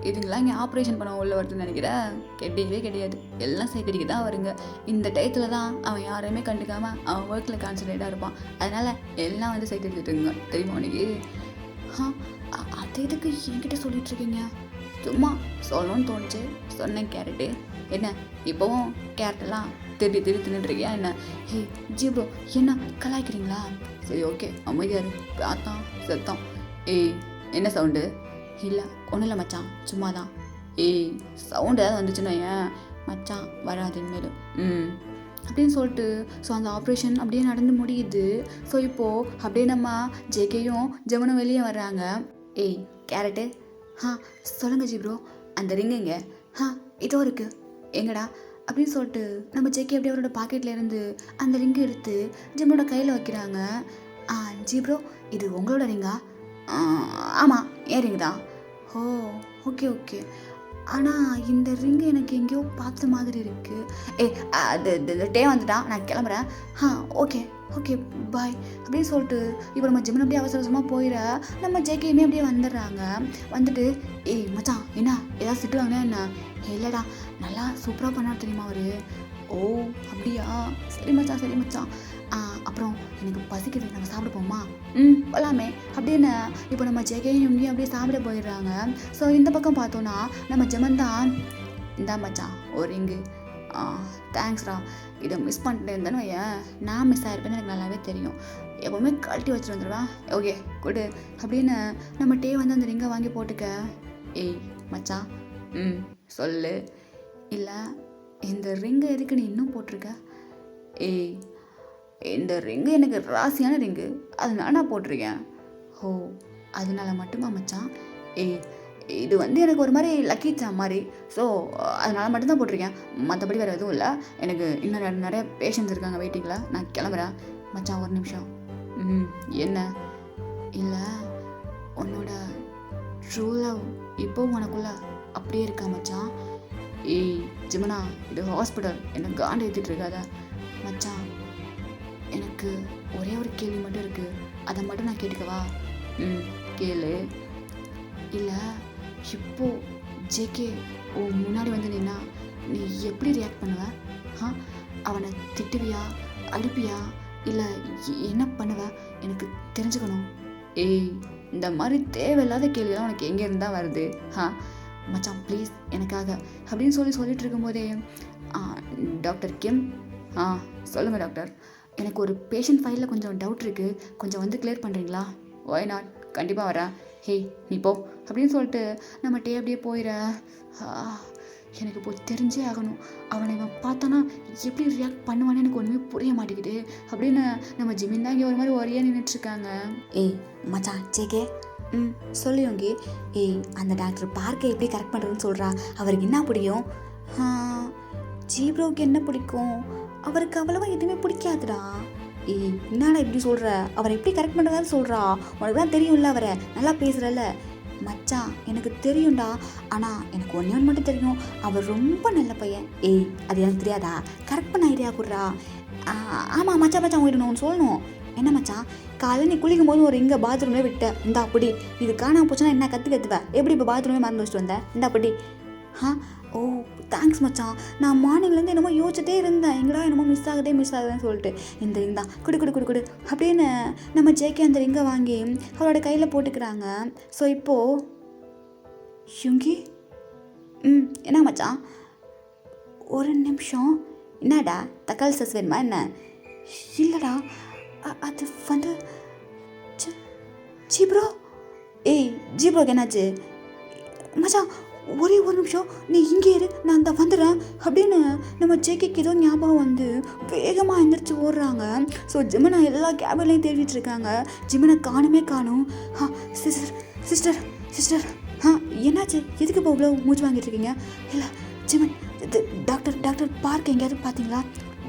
இதுங்களாம் இங்கே ஆப்ரேஷன் பண்ண உள்ள வருதுன்னு நினைக்கிறேன். கிடையவே கிடையாது, எல்லாம் சைட் அடிக்க தான் வருங்க. இந்த டயத்தில் தான் அவன் யாரையுமே கண்டுக்காமல் அவன் ஒர்க்கில் கான்சன்ட்ரேட்டாக இருப்பான். அதனால் எல்லாம் வந்து சைட் அடிச்சுட்டுருங்க, தெரியுமா உனக்கு? அது எதுக்கு என்கிட்ட சொல்லிட்டு இருக்கீங்க? சும்மா சொல்லணும்னு தோணுச்சு, சொன்னேன். கேரட்டு என்ன இப்போவும் கேரட்டெல்லாம் திருடி தின்னுட்டுருக்கியா என்ன? ஹே ஜி ப்ரோ, என்ன கலாய்க்கிறீங்களா? சரி ஓகே, அமைதியாரு. பார்த்தான் செத்தான். ஏய் என்ன சவுண்டு? இல்லை ஒன்றும் இல்லை மச்சான், சும்மா தான். ஏய் சவுண்டு ஏதாவது வந்துச்சுன்னா ஏன் மச்சான் வராது இனிமேலும். அப்படின்னு சொல்லிட்டு ஸோ அந்த ஆப்ரேஷன் அப்படியே நடந்து முடியுது. ஸோ இப்போது அப்படியே நம்ம ஜேகேயும் ஜெமனும் வெளியே வர்றாங்க. ஏய் கேரட்டு, சொல்லுங்க ஜி ப்ரோ. அந்த ரிங்குங்க இதோ இருக்குது எங்கடா அப்படின்னு சொல்லிட்டு நம்ம ஜேகே அப்படியே அவரோட பாக்கெட்டில் இருந்து அந்த ரிங்கு எடுத்து ஜெமனோட கையில் வைக்கிறாங்க. ஜி ப்ரோ, இது உங்களோட ரிங்கா? ஆமாம், ஏன் ரிங்கு தான். ஓ ஓகே ஓகே, ஆனால் இந்த ரிங்கு எனக்கு எங்கேயோ பார்த்த மாதிரி இருக்குது. அது டே வந்துட்டான், நான் கிளம்புறேன். ஓகே ஓகே பாய் அப்படின்னு சொல்லிட்டு இப்போ நம்ம ஜிம்மன் அப்படியே அவசர அவசரமாக போயிட நம்ம ஜேகேயுமே அப்படியே வந்துடுறாங்க. வந்துட்டு ஏய் மச்சான் என்ன ஏதாவது திட்டுவாங்கன்னா என்ன? இல்லைடா, நல்லா சூப்பராக பண்ணார் தெரியுமா அவர். ஓ அப்படியா, சரி மச்சான் சரி மச்சான். அப்புறம் எனக்கு பசிக்குது, நம்ம சாப்பிட போமா? போகலாமே அப்படின்னு இப்போ நம்ம ஜெகையும் இங்கேயும் அப்படியே சாப்பிட போயிடுறாங்க. ஸோ இந்த பக்கம் பார்த்தோன்னா நம்ம ஜெமன் தான், இந்தா மச்சான் ஒரு ரிங்கு. தேங்க்ஸ்ரா, இதை மிஸ் பண்ணிட்டு இருந்தேன்னு ஏன் நான் மிஸ் ஆகிருப்பேன்னு எனக்கு நல்லாவே தெரியும். எப்போவுமே கழட்டி வச்சுட்டு வந்துடுவேன். ஓகே கொடு அப்படின்னு நம்ம டே வந்து அந்த ரிங்கை வாங்கி போட்டுக்க. ஏய் மச்சான், சொல்லு. இல்லை இந்த ரிங்கை எதுக்கு நீ இன்னும் போட்டிருக்க? ஏய் இந்த ரிங்கு எனக்கு ராசியான ரிங்கு, அதனால நான் போட்டிருக்கேன். ஓ அதனால மட்டுமா மச்சான்? ஏய் இது வந்து எனக்கு ஒரு மாதிரி லக்கீச்சா மாதிரி, ஸோ அதனால மட்டும்தான் போட்டிருக்கேன், மற்றபடி வேறு எதுவும் இல்லை. எனக்கு இன்னும் நிறைய பேஷண்ட்ஸ் இருக்காங்க வெயிட்டிங்கில், நான் கிளம்புறேன். மச்சான் ஒரு நிமிஷம். என்ன? இல்லை உன்னோட ட்ரூ லவ் இப்போ உனக்குள்ள அப்படியே இருக்கா மச்சான்? ஏய் ஜிமனா, இது ஹாஸ்பிட்டல், என்ன காண்டு ஏற்றிட்டு இருக்காத மச்சான். எனக்கு ஒரே ஒரு கேள்வி மட்டும் இருக்குது, அதை மட்டும் நான் கேட்டுக்கவா? கேளு. இல்லை இப்போது ஜேகே உன் முன்னாடி வந்து நின்னா நீ எப்படி ரியாக்ட் பண்ணுவ? அவனை திட்டுவியா, அடிப்பியா, இல்லை என்ன பண்ணுவ? எனக்கு தெரிஞ்சுக்கணும். ஏய் இந்த மாதிரி தேவையில்லாத கேள்வியெல்லாம் உனக்கு எங்கே இருந்தால் வருது? மச்சான் ப்ளீஸ் எனக்காக அப்படின்னு சொல்லிட்டு இருக்கும்போதே டாக்டர் கிம், சொல்லுங்கள் டாக்டர், எனக்கு ஒரு பேஷண்ட் ஃபைலில் கொஞ்சம் டவுட் இருக்குது, கொஞ்சம் வந்து கிளியர் பண்ணுறீங்களா? ஒய் நாட், கண்டிப்பாக வரேன். ஹே நீ போ அப்படின்னு சொல்லிட்டு நம்ம டே அப்படியே போயிட. எனக்கு இப்போ தெரிஞ்சே ஆகணும், அவனை இவன் பார்த்தானா எப்படி ரியாக்ட் பண்ணுவான்னு எனக்கு ஒன்றுமே புரிய மாட்டேங்குது அப்படின்னு நம்ம ஜிமின் தான் இங்கே ஒரு மாதிரி ஒரே நின்றுட்டுருக்காங்க. ஏய் மச்சான் ஜேகே, சொல்லியோங்கி. ஏய் அந்த டாக்டர் பார்க்க எப்படி கரெக்ட் பண்ணுறதுன்னு சொல்கிறா, அவருக்கு என்ன பிடிக்கும்? ஜீப்ரோவுக்கு என்ன பிடிக்கும்? அவருக்கு அவ்வளவா எதுவுமே பிடிக்காதுடா. ஏய் என்னடா இப்படி சொல்கிற? அவரை எப்படி கரெக்ட் பண்ணுறதான்னு சொல்கிறா, உனக்கு தான் தெரியும்ல, அவரை நல்லா பேசுகிறல்ல. மச்சான் எனக்கு தெரியும்டா, ஆனால் எனக்கு ஒன்றே ஒன்று மட்டும் தெரியும், அவர் ரொம்ப நல்ல பையன். ஏய் அது எனக்கு தெரியாதா? கரெக்ட் பண்ண ஐடியா கொடுறா. ஆமாம் மச்சான் மச்சான் உங்கள்கிட்ட நான் ஒன்று சொல்லணும். என்ன மச்சான், காலையில் நீ குளிக்கும் போது ஒரு இங்கே பாத்ரூம்லேயே விட்ட, இந்தா அப்படி இது காணாமல் போச்சுன்னா என்ன கற்றுவேன்? எப்படி இப்போ பாத்ரூமே மறந்து வச்சுட்டு வந்தேன்? இந்தா அப்படி. ஓ தேங்க்ஸ் மச்சான், நான் மார்னிங்லேருந்து என்னமோ யோசிச்சுட்டே இருந்தேன், எங்கடா என்னமோ மிஸ் ஆகுதுன்னு சொல்லிட்டு. இந்த ரிங் தான், குடு அப்படின்னு நம்ம ஜேகே அந்த ரிங்கை வாங்கி அவளோட கையில் போட்டுக்கிறாங்க. ஸோ இப்போது யுங்கி, என்ன மச்சான்? ஒரு நிமிஷம், என்னடா தக்காளி சாஸ் வேணுமா என்ன? இல்லைடா அது வந்து ஜீப்ரோ. ஏய் ஜீப்ரோக்கு என்னாச்சு? மச்சான் ஒரே ஒரு நிமிஷம் நீ இங்கே இரு, நான் அந்த வந்துடுறேன் அப்படின்னு நம்ம ஜேகேக்கு ஏதோ ஞாபகம் வந்து வேகமாக எழுந்திரிச்சு ஓடுறாங்க. ஸோ ஜிமனை எல்லா கேபின்லையும் தேடிட்டு இருக்காங்க, ஜிமனை காணுமே காணும். சிஸ்டர் என்னாச்சு? எதுக்கு இப்போ இவ்வளோ மூச்சு வாங்கிட்டு இருக்கீங்க? இல்லை ஜிமன், இது டாக்டர் டாக்டர் பார்க் எங்கேயாவது பார்த்தீங்களா?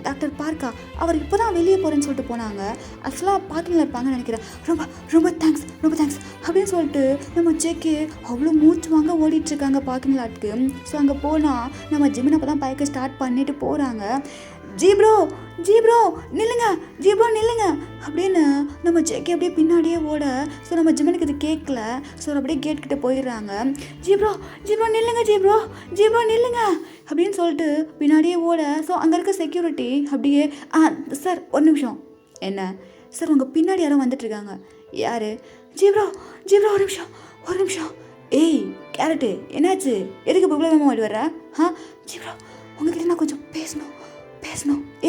டாக்டர் பார்க்கா? அவர் இப்போ தான் வெளியே போகிறேன்னு சொல்லிட்டு போனாங்க. ஆக்சுவலாக பார்க்கிங்கில் இருப்பாங்கன்னு நினைக்கிறேன். ரொம்ப ரொம்ப தேங்க்ஸ், ரொம்ப தேங்க்ஸ் அப்படின்னு சொல்லிட்டு நம்ம ஜேகே அவ்வளோ மூச்சு வாங்க ஓடிட்டுருக்காங்க பார்க்கிங் லாட்க்கு. ஸோ அங்கே போனால் நம்ம ஜிமின் அப்போ தான் பைக்கை ஸ்டார்ட் பண்ணிட்டு போகிறாங்க. ஜி ப்ரோ நில்லுங்க, ஜி ப்ரோ நில்லுங்க அப்படின்னு நம்ம ஜேகே அப்படியே பின்னாடியே ஓட. ஸோ நம்ம ஜிமனுக்கு இது கேட்கல. ஸோ அப்படியே கேட் கிட்டே போயிடுறாங்க. ஜி ப்ரோ நில்லுங்க, ஜி ப்ரோ நில்லுங்க அப்படின்னு சொல்லிட்டு பின்னாடியே ஓட. ஸோ அங்கே இருக்க செக்யூரிட்டி அப்படியே சார் ஒரு நிமிஷம். என்ன சார், உங்கள் பின்னாடி யாரும் வந்துட்டுருக்காங்க. யார்? ஜி ப்ரோ ஒரு நிமிஷம். ஏய் கேரட்டு, என்னாச்சு? எதுக்கு இப்போ இவ்வளோ வேகமாக ஓடி வர்ற? ஜி ப்ரோ, உங்ககிட்ட நான் கொஞ்சம் பேசணும்.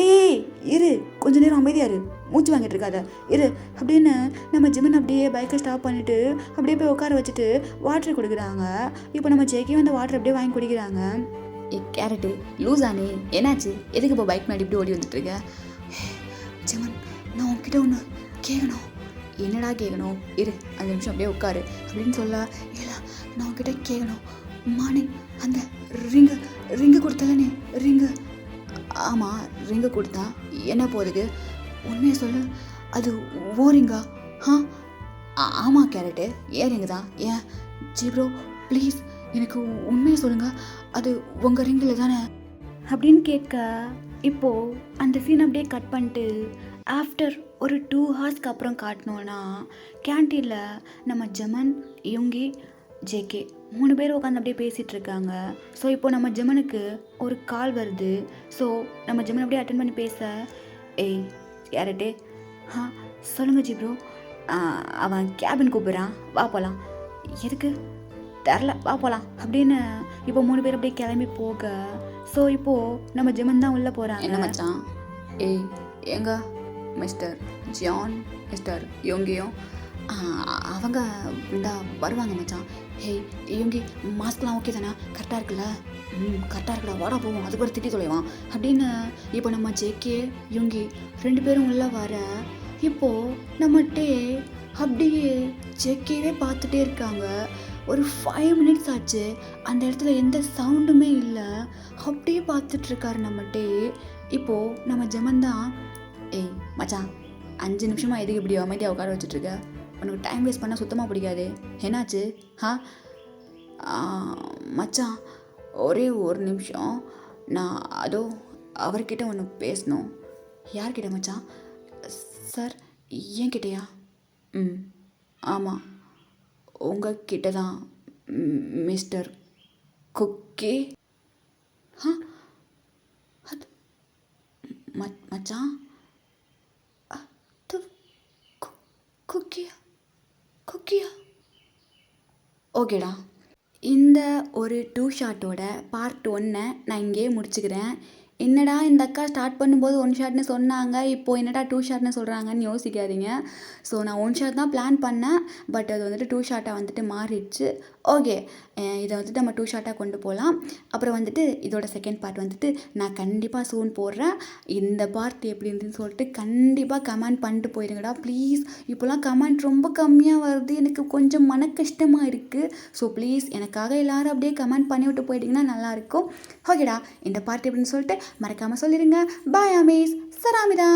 ஏய் இரு, கொஞ்ச நேரம் அமைதியா இரு, மூச்சு வாங்கிட்டு இருக்காத இரு அப்படின்னு நம்ம ஜிமன் அப்படியே பைக்கை ஸ்டாப் பண்ணிவிட்டு அப்படியே போய் உட்கார வச்சுட்டு வாட்டர் கொடுக்குறாங்க. இப்போ நம்ம ஜேகே அந்த வாட்டர் அப்படியே வாங்கி குடிக்கிறாங்க. கேரட்டு லூஸானே, என்னாச்சு? எதுக்கு இப்போ பைக் முன்னாடி இப்படி ஓடி வந்துட்டுருக்க? ஜிமன், நான் உன்கிட்ட ஒன்று கேட்கணும். என்னடா கேட்கணும்? இரு 5 நிமிஷம் அப்படியே உட்காரு அப்படின்னு சொல்ல. இல்லை, நான் உன்கிட்ட கேட்கணும். மார்னிங் அந்த ரிங்கு கொடுத்தலனே, ரிங்கு. ஆமாம், ரிங்கு கொடுத்தா என்ன போகுதுக்கு? உண்மையை சொல்லு, அது ஓ ரிங்கா? ஆமாம் கேரட்டு, ஏன் ரிங்கு தான். ஏன்? ஜி ப்ரோ ப்ளீஸ் எனக்கு உண்மையை சொல்லுங்கள், அது உங்கள் ரிங்கில் தானே அப்படின்னு கேட்க. இப்போது அந்த சீன் அப்படியே கட் பண்ணிட்டு ஆஃப்டர் ஒரு 2 ஹார்ஸ்க்கு அப்புறம் காட்டினோன்னா கேன்டீனில் நம்ம ஜமன், யுங்கி, ஜேகே 3 பேர் உட்காந்து அப்படியே பேசிகிட்டு இருக்காங்க. ஸோ இப்போது நம்ம ஜமனுக்கு ஒரு கால் வருது. ஸோ நம்ம ஜமன் அப்படியே அட்டன் பண்ணி பேச, ஏய் யாரட்டே? சொல்லுங்கள் ஜி ப்ரோ. அவன் கேபின் கூப்பிட்றான், வா போகலாம். எதுக்கு? தெரில, வா போகலாம் அப்படின்னு இப்போ 3 பேர் அப்படியே கிளம்பி போக. ஸோ இப்போது நம்ம ஜமன் தான் உள்ளே போகிறாங்க. என்ன மச்சான்? ஏய் எங்க மிஸ்டர் ஜான், மிஸ்டர் யோங்கியும் அவங்க இந்தா வருவாங்க மச்சான். ஹேய் யோங்கி, மாஸ்க்லாம் ஓகே தானே? கரெக்டாக இருக்குல்ல? கரெக்டாக இருக்குல்ல, வாடா போவோம், அதுக்கு ஒரு திட்டி தொலைவான் அப்படின்னு இப்போ நம்ம ஜேகே, யோங்கி 2 பேரும் உள்ளே வர. இப்போது நம்மகிட்டே அப்படியே ஜேகேவே பார்த்துட்டே இருக்காங்க. ஒரு 5 மினிட்ஸ் ஆச்சு, அந்த இடத்துல எந்த சவுண்டுமே இல்லை. அப்படியே பார்த்துட்ருக்காரு நம்மகிட்டே. இப்போது நம்ம ஜமன் தான், ஏய் மச்சான் 5 நிமிஷமாக எதுக்கு இப்படி அமைதியாக உட்கார வச்சுட்ருக்க? உனக்கு டைம் வேஸ்ட் பண்ணால் சுத்தமாக பிடிக்காது. என்னாச்சு? மச்சான் ஒரே ஒரு நிமிஷம், நான் அதோ அவர்கிட்ட ஒன்று பேசணும். யார்கிட்ட மச்சான்? சார் என்கிட்டயா? ஆமாம், உங்ககிட்ட தான் மிஸ்டர் குக்கி. அது மச்சான் குக்கியா? ஓகேடா, இந்த ஒரு 2 ஷாட்டோட பார்ட் 1 நான் இங்கேயே முடிச்சுக்கிறேன். என்னடா இந்த அக்கா ஸ்டார்ட் பண்ணும்போது 1 ஷாட்னு சொன்னாங்க, இப்போது என்னடா 2 ஷாட்னு சொல்கிறாங்கன்னு யோசிக்காதீங்க. ஸோ நான் 1 ஷாட் தான் பிளான் பண்ணேன், பட் அது வந்துட்டு 2 ஷாட்டாக வந்துட்டு மாறிடுச்சு. ஓகே, இதை வந்துட்டு நம்ம 2 ஷாட்டாக கொண்டு போகலாம். அப்புறம் வந்துட்டு இதோட செகண்ட் பார்ட் வந்துட்டு நான் கண்டிப்பாக சூன் போடுறேன். இந்த பார்ட் எப்படி இருந்துன்னு சொல்லிட்டு கண்டிப்பாக கமெண்ட் பண்ணிட்டு போயிடுங்கடா ப்ளீஸ். இப்போலாம் கமெண்ட் ரொம்ப கம்மியாக வருது, எனக்கு கொஞ்சம் மன கஷ்டமாக இருக்குது. ஸோ ப்ளீஸ் எனக்காக எல்லோரும் அப்படியே கமெண்ட் பண்ணி விட்டு போயிட்டிங்கன்னா நல்லாயிருக்கும். ஓகேடா, இந்த பார்ட் எப்படின்னு சொல்லிட்டு மறக்காமல் சொல்லிடுங்க. பாய் அமேஸ், சராமிதா.